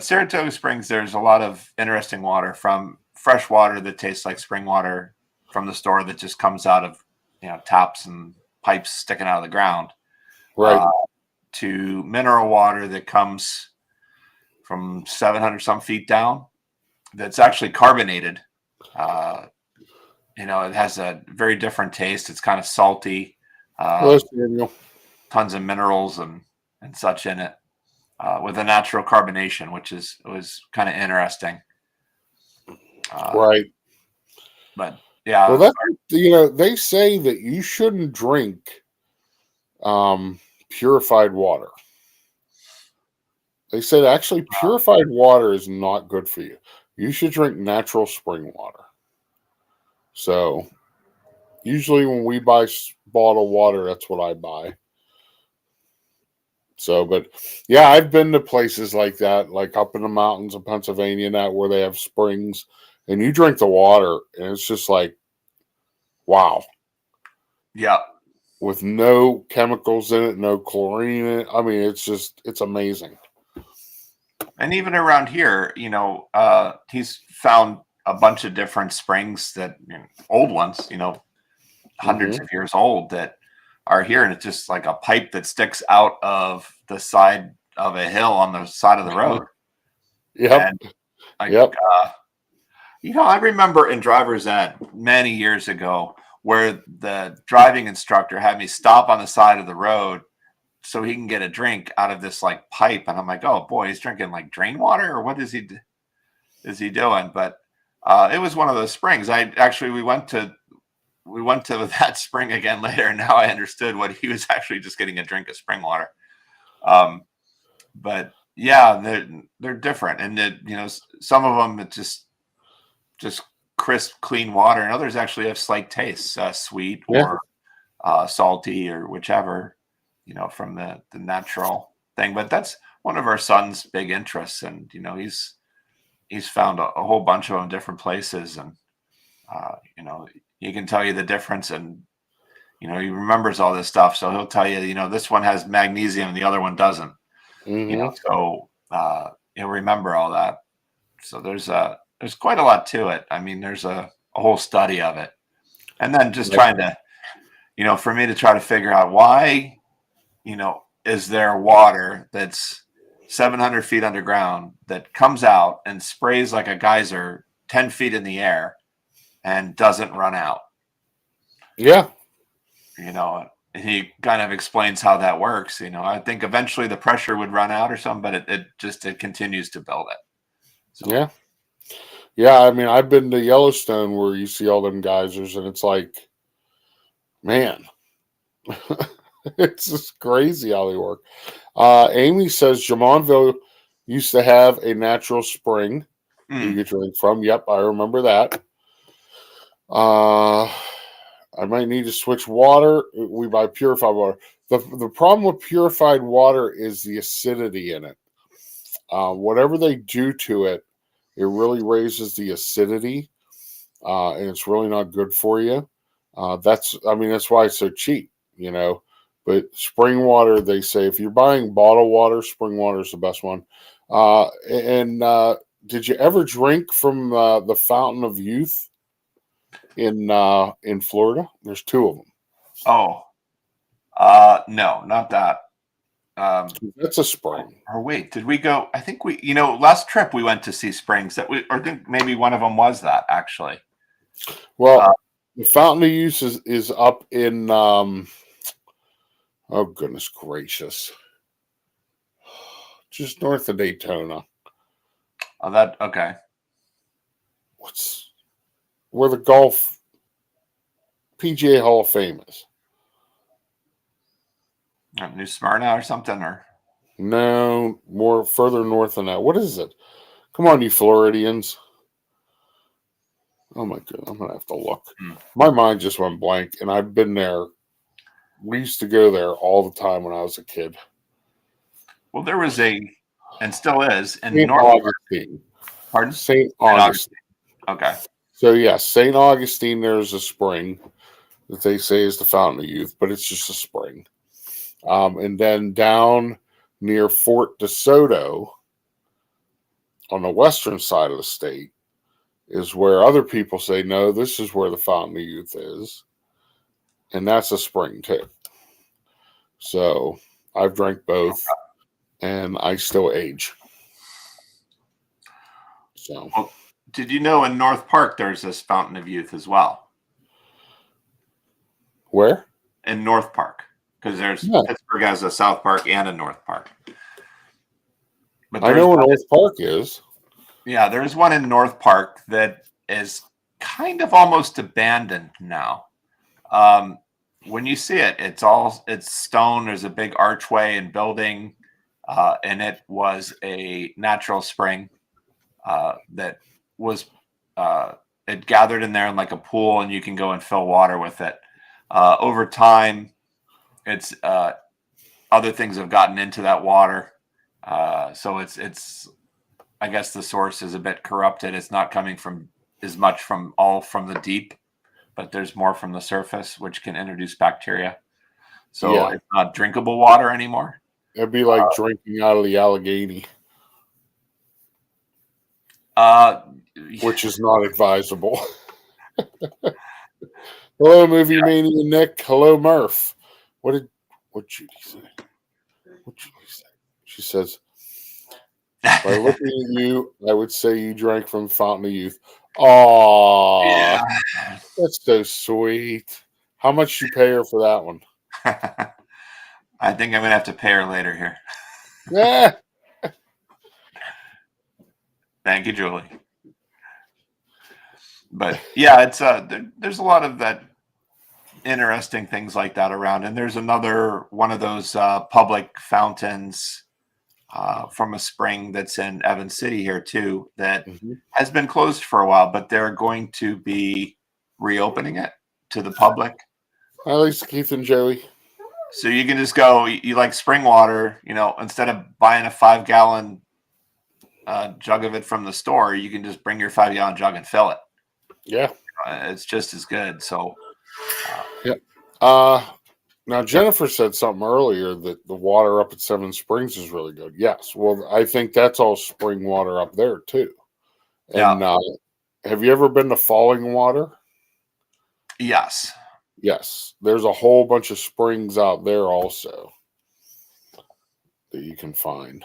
Saratoga Springs, there's a lot of interesting water, from fresh water that tastes like spring water from the store that just comes out of taps and pipes sticking out of the ground, right? To mineral water that comes from 700 some feet down, that's actually carbonated. It has a very different taste. It's kind of salty, tons of minerals and such in it, with a natural carbonation, which was kind of interesting. Right. But yeah, well, that they say that you shouldn't drink purified water. They said actually purified water is not good for you. You should drink natural spring water. So usually when we buy bottled water, that's what I buy. So, but yeah, I've been to places like that, like up in the mountains of Pennsylvania, where they have springs, and you drink the water, and it's just like, wow. Yeah. With no chemicals in it, no chlorine in it. I mean, it's amazing. And even around here, he's found a bunch of different springs that, old ones, hundreds of years old, that are here, and it's just like a pipe that sticks out of the side of a hill on the side of the road. Yep. I remember in driver's ed many years ago where the driving instructor had me stop on the side of the road so he can get a drink out of this like pipe, and I'm like, oh boy, he's drinking like drain water, or what is he doing? But It was one of those springs. We went to that spring again later, and now I understood what he was actually just getting a drink of spring water. But yeah, they're different, and some of them it's just crisp, clean water, and others actually have slight tastes, sweet or salty or whichever, from the natural thing. But that's one of our son's big interests, and he's found a whole bunch of them in different places, and he can tell you the difference, and he remembers all this stuff, so he'll tell you, this one has magnesium and the other one doesn't. So he'll remember all that. So there's quite a lot to it. I mean, there's a whole study of it, and then just trying to, for me to try to figure out why, is there water that's 700 feet underground that comes out and sprays like a geyser 10 feet in the air and doesn't run out. Yeah. He kind of explains how that works. I think eventually the pressure would run out or something, but it continues to build it. So. Yeah. Yeah. I mean, I've been to Yellowstone where you see all them geysers, and it's like, man, it's just crazy how they work. Amy says Jamonville used to have a natural spring you could drink from. Yep, I remember that. I might need to switch water. We buy purified water. The problem with purified water is the acidity in it. Whatever they do to it, it really raises the acidity, and it's really not good for you. That's why it's so cheap, But spring water, they say, if you're buying bottled water, spring water is the best one. Did you ever drink from the Fountain of Youth in Florida? There's two of them. Oh, no, not that. That's a spring. Or wait, did we go? I think last trip we went to see springs or I think maybe one of them was that actually. Well, the Fountain of Youth is up in. Oh, goodness gracious. Just north of Daytona. Oh, okay. Where the golf PGA Hall of Fame is? New Smyrna or something, or? No, more further north than that. What is it? Come on, you Floridians. Oh, my God. I'm going to have to look. My mind just went blank, and I've been there. We used to go there all the time when I was a kid. Well, there was and still is, in St. Augustine. Pardon? St. Augustine. Okay. So, yes, St. Augustine, there's a spring that they say is the Fountain of Youth, but it's just a spring. And then down near Fort DeSoto on the western side of the state is where other people say, no, this is where the Fountain of Youth is. And that's a spring too. So I've drank both, and I still age. So, well, did you know in North Park there's this Fountain of Youth as well? Where? In North Park, because Pittsburgh has a South Park and a North Park. But I know where North Park is. Yeah, there's one in North Park that is kind of almost abandoned now. When you see it, it's stone. There's a big archway and building, and it was a natural spring that was it gathered in there in like a pool, and you can go and fill water with it. Over time, it's other things have gotten into that water, so it's I guess the source is a bit corrupted. It's not coming from as much from the deep, but there's more from the surface, which can introduce bacteria. So it's not drinkable water anymore. It'd be like drinking out of the Allegheny, which is not advisable. Hello, Movie Mania Nick. Hello, Murph. What Judy say? What Judy say? She says, by looking at you, I would say you drank from Fountain of Youth. Oh, yeah. That's so sweet. How much you pay her for that one? I think I'm gonna have to pay her later here. Yeah. Thank you, Julie. But yeah, it's there's a lot of that interesting things like that around, and there's another one of those public fountains from a spring that's in Evans City here too that has been closed for a while, but they're going to be reopening it to the public. Hi, Lisa, Keith, and Joey. So you can just go. You like spring water, instead of buying a 5-gallon jug of it from the store, you can just bring your 5-gallon jug and fill it. Yeah, it's just as good. So, yeah. Now Jennifer said something earlier that the water up at Seven Springs is really good. Yes, well, I think that's all spring water up there too. And have you ever been to Falling Water? Yes. Yes, there's a whole bunch of springs out there also that you can find.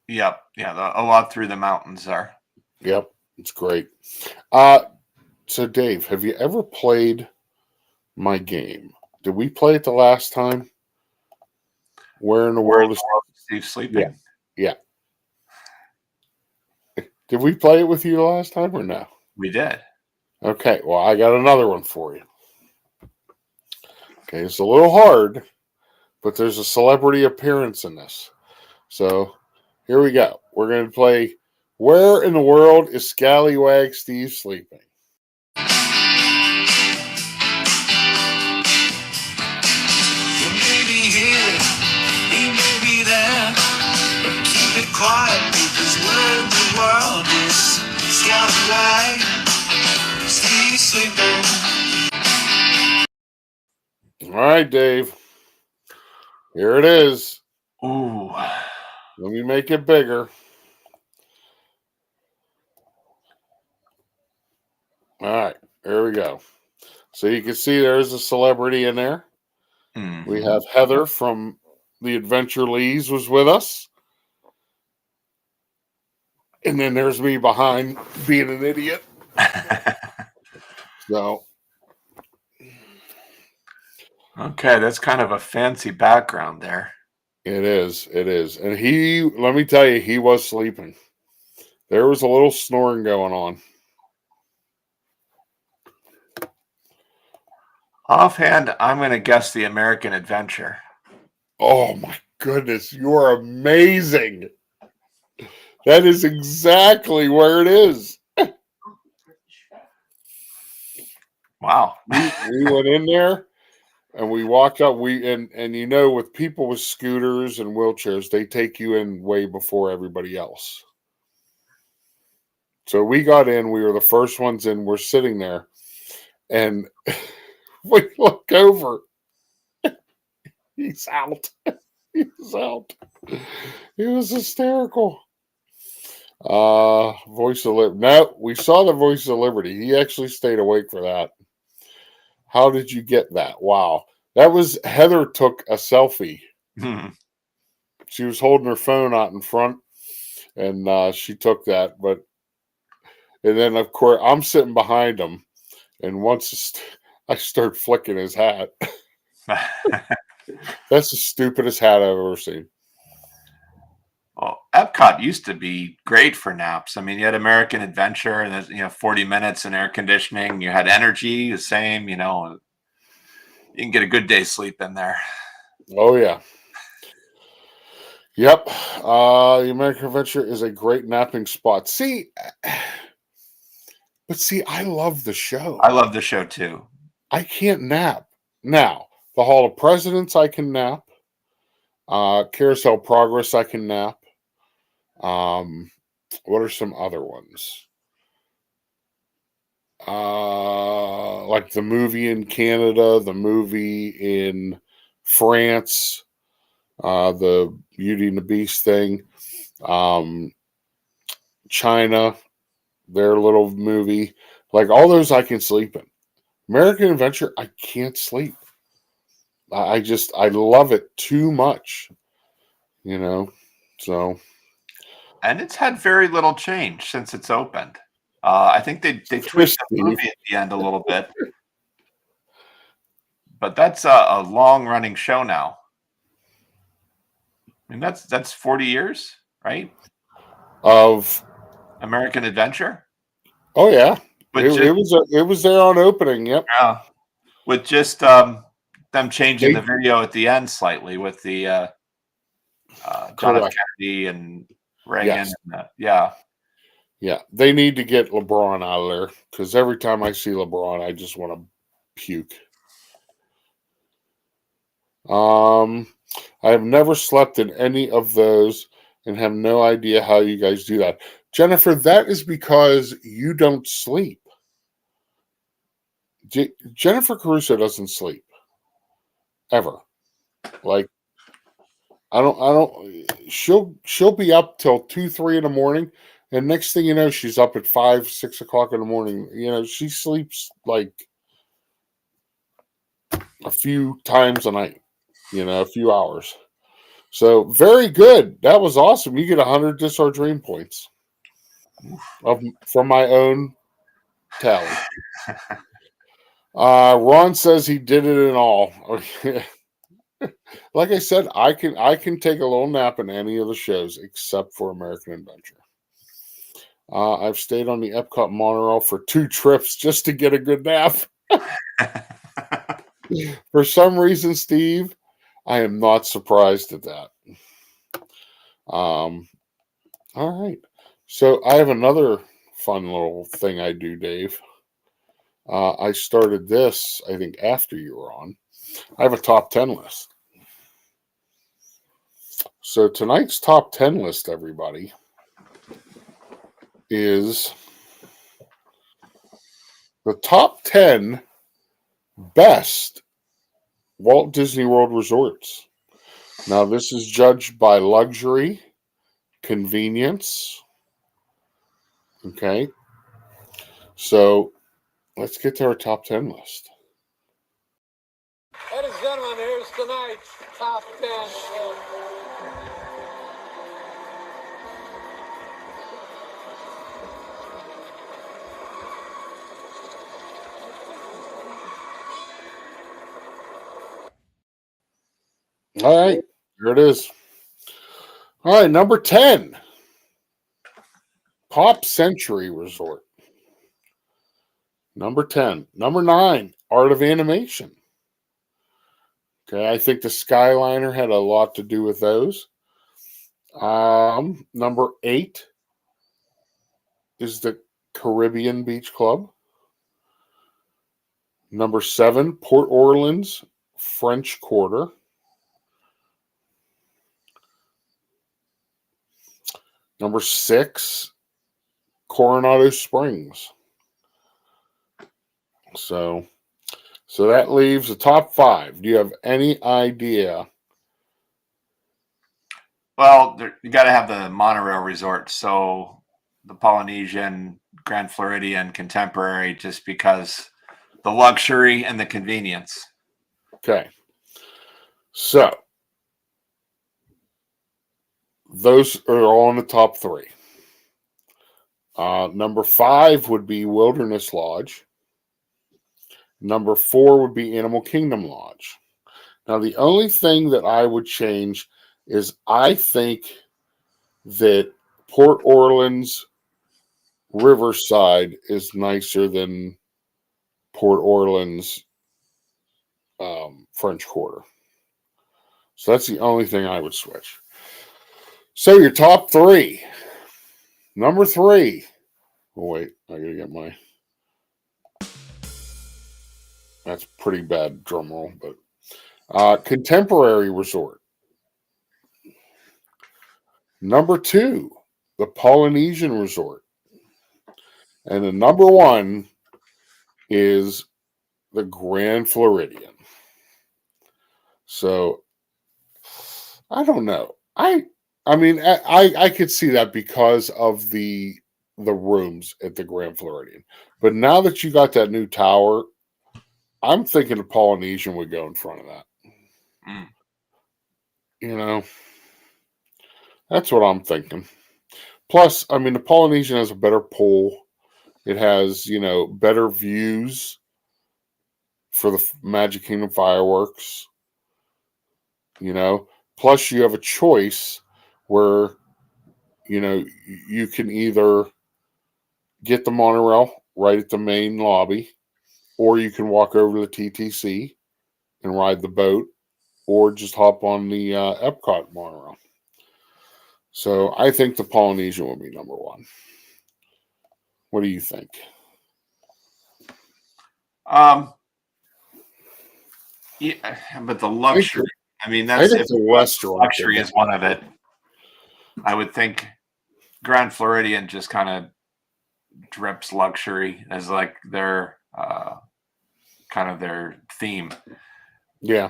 Yep. Yeah, a lot through the mountains there. Yep, it's great. So Dave, have you ever played my game? Did we play it the last time? Where in the world is Steve sleeping? Yeah. Did we play it with you the last time or no? We did. Okay, well, I got another one for you. Okay, it's a little hard, but there's a celebrity appearance in this. So here we go. We're going to play Where in the World is Scallywag Steve Sleeping? He may be here, he may be there, but keep it quiet because where in the world is Scallywag Steve sleeping? All right, Dave. Here it is. Ooh. Let me make it bigger. All right, here we go. So you can see there's a celebrity in there. Mm-hmm. We have Heather from the Adventure Lees was with us. And then there's me behind being an idiot. So. Okay, that's kind of a fancy background there. It is. It is. And let me tell you, he was sleeping. There was a little snoring going on. Offhand, I'm going to guess the American Adventure. Oh my goodness, you are amazing. That is exactly where it is. Wow. We went in there and we walked up. And with people with scooters and wheelchairs, they take you in way before everybody else. So we got in, we were the first ones in, we're sitting there, and we look over. He's out. He's out. He was hysterical. Voice of Liberty. No, we saw the Voice of Liberty. He actually stayed awake for that. How did you get that? Wow. That was Heather took a selfie. She was holding her phone out in front, and she took that. And then, of course, I'm sitting behind him, and once I start flicking his hat. That's the stupidest hat I've ever seen. Well, Epcot used to be great for naps. I mean, you had American Adventure, and there's 40 minutes in air conditioning. You had energy, the same. You can get a good day's sleep in there. Oh yeah. Yep. The American Adventure is a great napping spot. I love the show. I love the show too. I can't nap. Now, the Hall of Presidents, I can nap. Carousel Progress, I can nap. What are some other ones? Like the movie in Canada, the movie in France, the Beauty and the Beast thing, China, their little movie, like all those I can sleep in. American Adventure, I can't sleep. I love it too much, so. And it's had very little change since it's opened. I think they tweaked the movie at the end a little bit. But that's a long-running show now. I mean, that's 40 years, right? Of American Adventure? Oh yeah, But it was there on opening. Yep. yeah, with just them changing They- the video at the end slightly with the John F. Correct. Kennedy and Reagan. Yes. And, yeah. Yeah, they need to get LeBron out of there because every time I see LeBron, I just want to puke. I have never slept in any of those and have no idea how you guys do that. Jennifer, that is because you don't sleep. Jennifer Caruso doesn't sleep ever. Like I don't she'll be up till 2, 3 in the morning, and next thing you know, she's up at 5, 6 o'clock in the morning. You know, she sleeps like a few times a night, you know, a few hours. So very good. That was awesome. You get 100 Disar Dream points from my own tally. Ron says he did it in all. Like I said, I can take a little nap in any of the shows except for American Adventure. I've stayed on the Epcot monorail for 2 trips just to get a good nap. For some reason, Steve, I am not surprised at that. All right. So I have another fun little thing I do, Dave. I started this, I think, after you were on. I have a top 10 list. So tonight's top 10 list, everybody, is the top 10 best Walt Disney World resorts. Now, this is judged by luxury, convenience. Okay. So let's get to our top 10 list. Ladies and gentlemen, here's tonight's top 10. All right. Here it is. All right. Number 10, Pop Century Resort. Number 10. Number 9, Art of Animation. Okay, I think the Skyliner had a lot to do with those. Number 8 is the Caribbean Beach Club. Number 7, Port Orleans French Quarter. Number 6, Coronado Springs. So that leaves the top 5. Do you have any idea? Well, you got to have the monorail resort. So the Polynesian, Grand Floridian, Contemporary, just because the luxury and the convenience. Okay. So those are all in the top 3. Number 5 would be Wilderness Lodge. Number 4 would be Animal Kingdom Lodge. Now, the only thing that I would change is I think that Port Orleans Riverside is nicer than Port Orleans French Quarter. So that's the only thing I would switch. So your top 3. Number 3. Oh, wait, I gotta get my... That's pretty bad drum roll, but Contemporary Resort. Number 2, the Polynesian Resort. And the number 1 is the Grand Floridian. So I don't know. I mean I could see that because of the rooms at the Grand Floridian. But now that you got that new tower, I'm thinking the Polynesian would go in front of that. Mm. You know, that's what I'm thinking. Plus, I mean, the Polynesian has a better pool. It has, you know, better views for the Magic Kingdom fireworks. You know, plus you have a choice where, you know, you can either get the monorail right at the main lobby, or you can walk over to the TTC and ride the boat, or just hop on the Epcot monorail. So I think the Polynesian will be number one. What do you think? Yeah, but the luxury. I mean, I that's think if the restaurant luxury is one of it. I would think Grand Floridian just kind of drips luxury as like their kind of their theme. Yeah.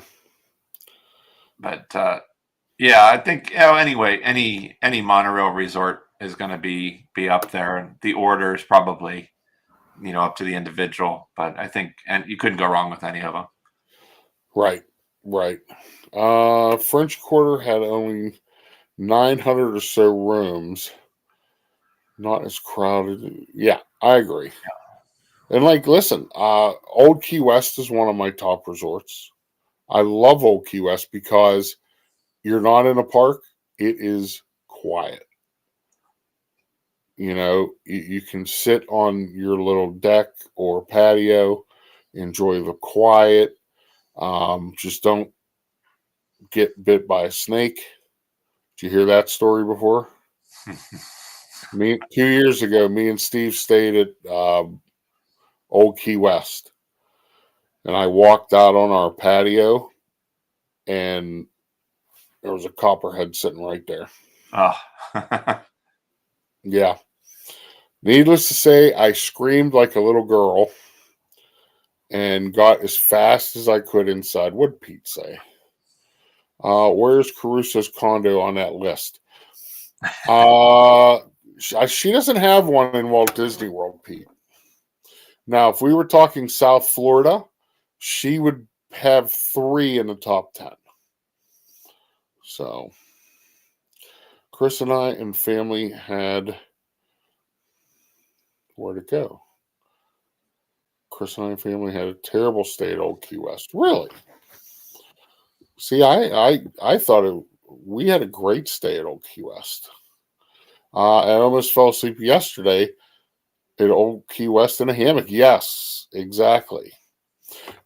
But yeah, I think anyway, any monorail resort is going to be up there, and the order is probably up to the individual. But I think, and you couldn't go wrong with any of them. Right. French Quarter had only 900 or so rooms. Not as crowded. Yeah, I agree. Yeah. And listen, Old Key West is one of my top resorts. I love Old Key West because you're not in a park. It is quiet. You can sit on your little deck or patio, enjoy the quiet. Just don't get bit by a snake. Did you hear that story before? 2 years ago, me and Steve stayed at Old Key West, and I walked out on our patio, and there was a copperhead sitting right there. Oh, yeah. Needless to say, I screamed like a little girl and got as fast as I could inside. What'd Pete say? Where's Caruso's condo on that list? She doesn't have one in Walt Disney World, Pete. Now, if we were talking South Florida, she would have 3 in the top 10. So, Chris and I and family had... Where'd it go? Chris and I and family had a terrible stay at Old Key West. Really? See, I thought we had a great stay at Old Key West. I almost fell asleep yesterday at Old Key West in a hammock. Yes, exactly.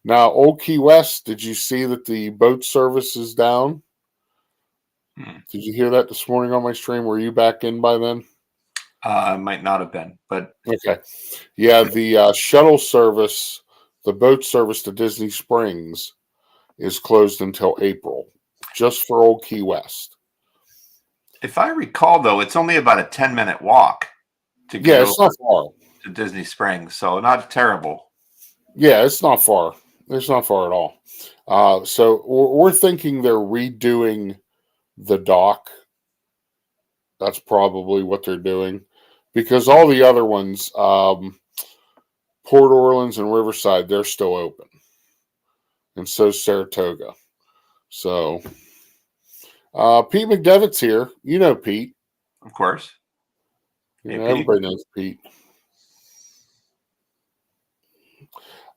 Now, Old Key West, did you see that the boat service is down? Did you hear that this morning on my stream? Were you back in by then? Might not have been, but okay. Yeah, the shuttle service, the boat service to Disney Springs is closed until April, just for Old Key West. If I recall, though, it's only about a 10-minute walk to get it's not far to Disney Springs, so not terrible. Yeah, it's not far. It's not far at all. So we're thinking they're redoing the dock. That's probably what they're doing. Because all the other ones, Port Orleans and Riverside, they're still open. And so's Saratoga. So, Pete McDevitt's here. You know Pete. Of course. Everybody knows Pete.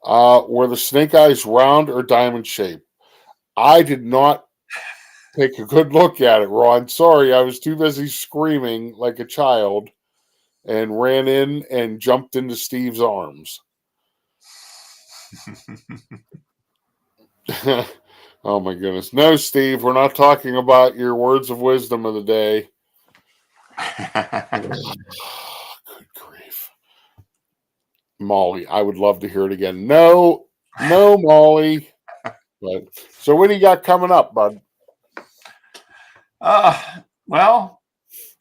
Were the snake eyes round or diamond shaped? I did not take a good look at it, Ron. Sorry, I was too busy screaming like a child and ran in and jumped into Steve's arms. Oh my goodness. No, Steve, we're not talking about your words of wisdom of the day. Good grief. Molly, I would love to hear it again. No, Molly. But so what do you got coming up, bud? Well,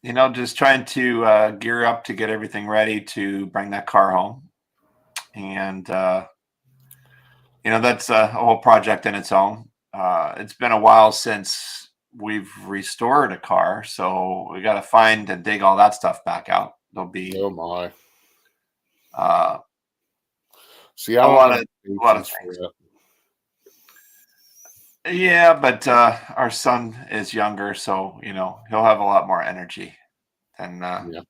just trying to gear up to get everything ready to bring that car home. And, that's a whole project in its own. It's been a while since we've restored a car, so we got to find and dig all that stuff back out. There'll be oh my. See, a lot of things. Yeah, but our son is younger, so he'll have a lot more energy. And yeah.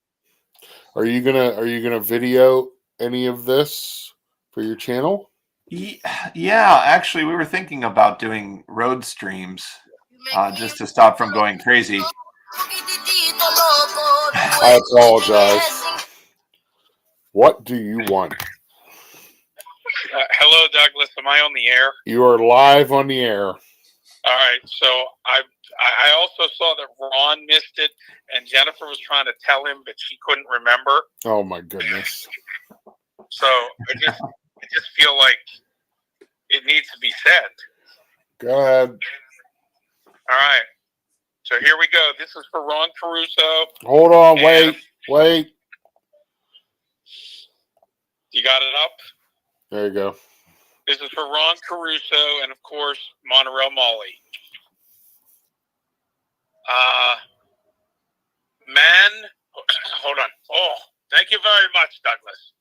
Are you gonna video any of this for your channel? Yeah, actually, we were thinking about doing road streams just to stop from going crazy. I apologize. What do you want? Hello, Douglas. Am I on the air? You are live on the air. All right. So I also saw that Ron missed it, and Jennifer was trying to tell him, but she couldn't remember. Oh my goodness. So I just feel like it needs to be said. Go ahead. All right. So here we go. This is for Ron Caruso. Hold on. Wait. You got it up? There you go. This is for Ron Caruso and, of course, Mrrunnerholic. Man, hold on. Oh, thank you very much, Douglas.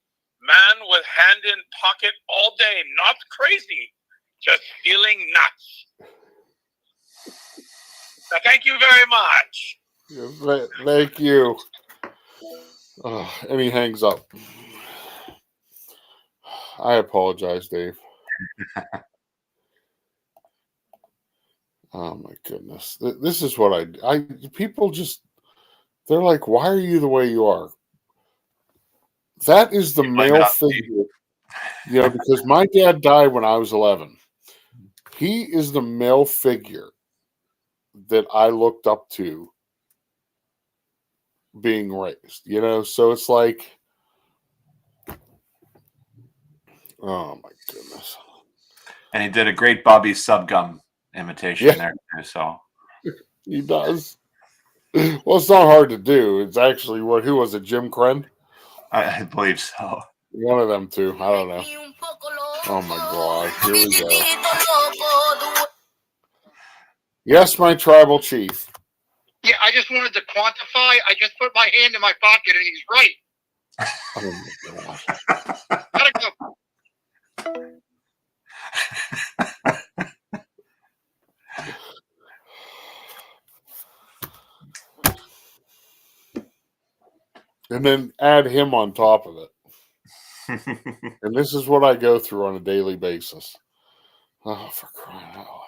Man with hand in pocket all day, not crazy, just feeling nuts. So thank you very much. Thank you. And he hangs up. I apologize, Dave. Oh my goodness. This is what people just, they're like, why are you the way you are? That is the male figure. Because my dad died when I was 11. He is the male figure that I looked up to being raised, so it's like, oh my goodness. And he did a great Bobby Subgum imitation there too, so he does. Well, it's not hard to do. It's actually who was it, Jim Crenn? I believe so. One of them two. I don't know. Oh my God. Here we go. Yes, my tribal chief. Yeah, I just wanted to quantify. I just put my hand in my pocket and he's right. Oh my God. Gotta go. And then add him on top of it. And this is what I go through on a daily basis. Oh, for crying out loud.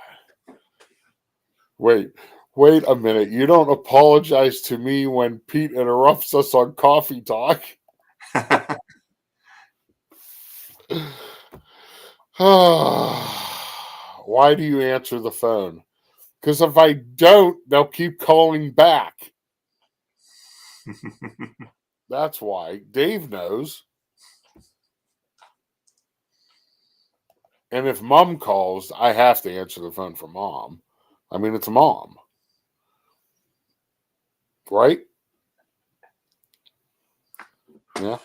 Wait a minute. You don't apologize to me when Pete interrupts us on coffee talk. Why do you answer the phone? Because if I don't, they'll keep calling back. That's why. Dave knows. And if Mom calls, I have to answer the phone for Mom. I mean, it's Mom. Right? Yeah.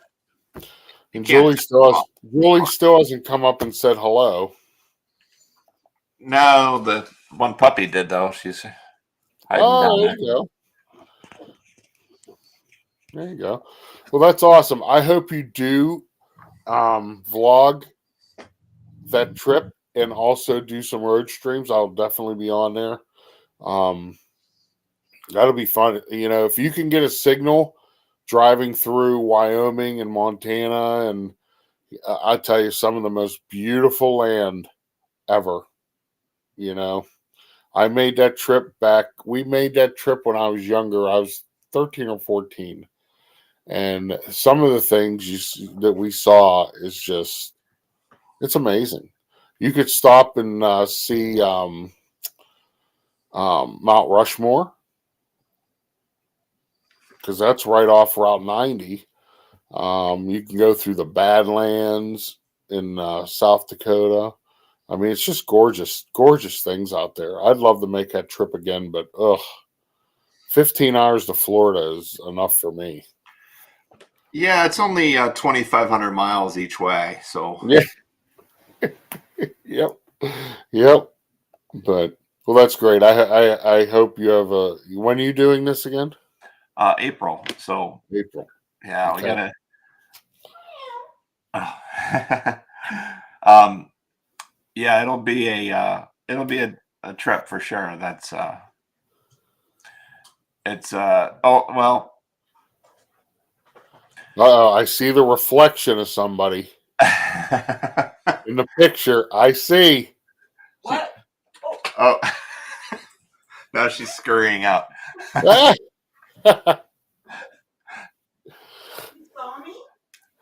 And Julie still hasn't come up and said hello. No, the one puppy did though. She's hiding down there you go. There you go. Well, that's awesome. I hope you do vlog that trip and also do some road streams. I'll definitely be on there. That'll be fun. If you can get a signal driving through Wyoming and Montana, and I tell you, some of the most beautiful land ever. I made that trip we made that trip when I was younger. I was 13 or 14. And some of the things that we saw is just, it's amazing. You could stop and see Mount Rushmore, because that's right off Route 90. You can go through the Badlands in South Dakota. I mean, it's just gorgeous, gorgeous things out there. I'd love to make that trip again, but 15 hours to Florida is enough for me. Yeah, it's only 2,500 miles each way. So yeah, yep. But that's great. I hope you have a. When are you doing this again? April. So April. Yeah, okay. We gotta. Yeah, it'll be a trip for sure. That's it's oh well. I see the reflection of somebody in the picture. I see. What? Oh, now she's scurrying out.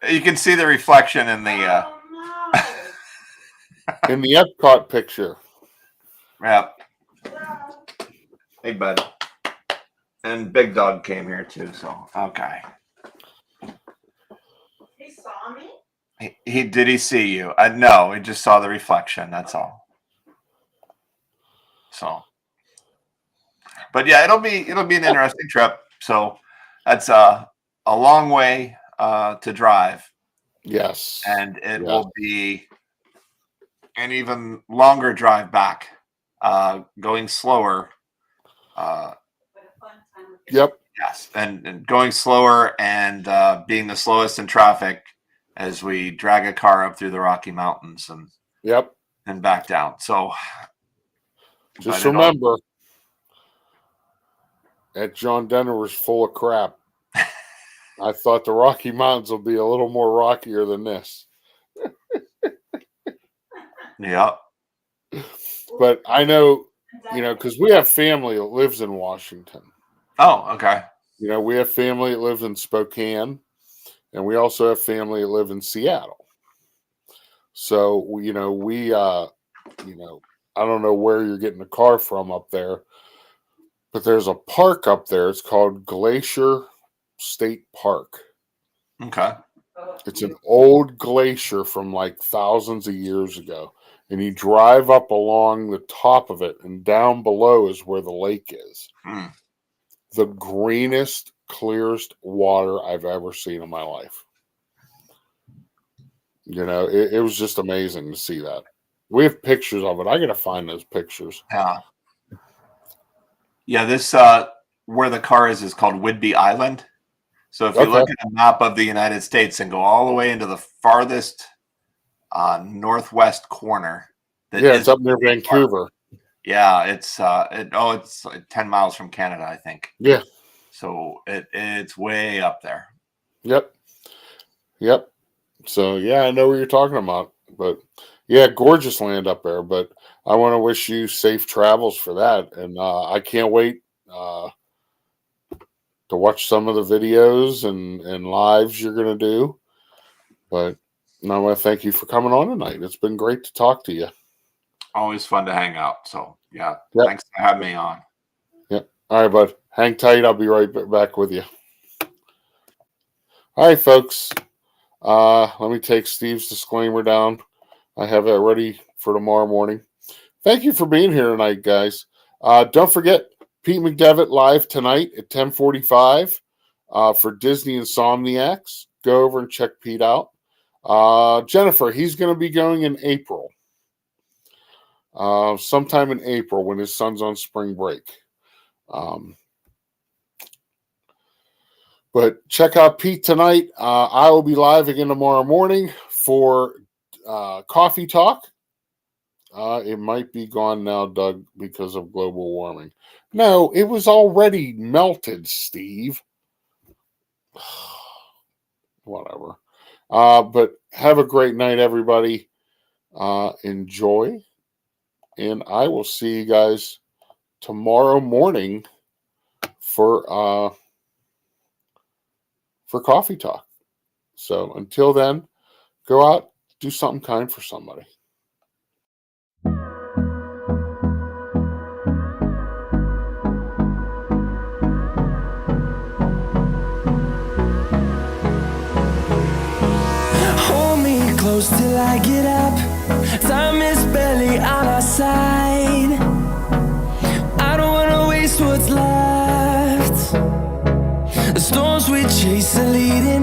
You can see the reflection in the Oh, no. in the Epcot picture. yeah. Hey, bud. And Big Dog came here too, so okay. He saw me? He did he see you? No, he just saw the reflection, that's all. So but yeah, it'll be an interesting trip. So that's a long way to drive. Yes. And it will be an even longer drive back. Going slower. Yep. Yes, and going slower and being the slowest in traffic as we drag a car up through the Rocky Mountains and back down. So just remember that John Denver was full of crap. I thought the Rocky Mountains would be a little more rockier than this. Yeah. But I know, because we have family that lives in Washington. Oh, okay. We have family that lives in Spokane, and we also have family that live in Seattle. So, we I don't know where you're getting the car from up there, but there's a park up there. It's called Glacier State Park. Okay. It's an old glacier from like thousands of years ago. And you drive up along the top of it, and down below is where the lake is. Mm. The greenest, clearest water I've ever seen in my life. It was just amazing to see that. We have pictures of it. I got to find those pictures. Yeah, this where the car is called Whidbey Island. So if you look at a map of the United States and go all the way into the farthest northwest corner. It's up near Vancouver. Yeah, it's it's 10 miles from Canada, I think. Yeah. So it's way up there. Yep. So yeah, I know what you're talking about. But yeah, gorgeous land up there. But I want to wish you safe travels for that. And I can't wait to watch some of the videos and lives you're going to do. But I want to thank you for coming on tonight. It's been great to talk to you. Always fun to hang out. So thanks for having me on. Yep. All right, bud. Hang tight. I'll be right back with you. All right, folks. Let me take Steve's disclaimer down. I have it ready for tomorrow morning. Thank you for being here tonight, guys. Don't forget, Pete McDevitt live tonight at 10:45 for Disney Insomniacs. Go over and check Pete out. Jennifer, he's going to be going in April. Sometime in April when his son's on spring break. But check out Pete tonight. I will be live again tomorrow morning for Coffee Talk. It might be gone now, Doug, because of global warming. No, it was already melted, Steve. Whatever. But have a great night, everybody. Enjoy. And I will see you guys tomorrow morning for Coffee Talk. So until then, go out, do something kind for somebody. Hold me close till I get up. Time is barely on our side. I don't wanna waste what's left. The storms we chase are leading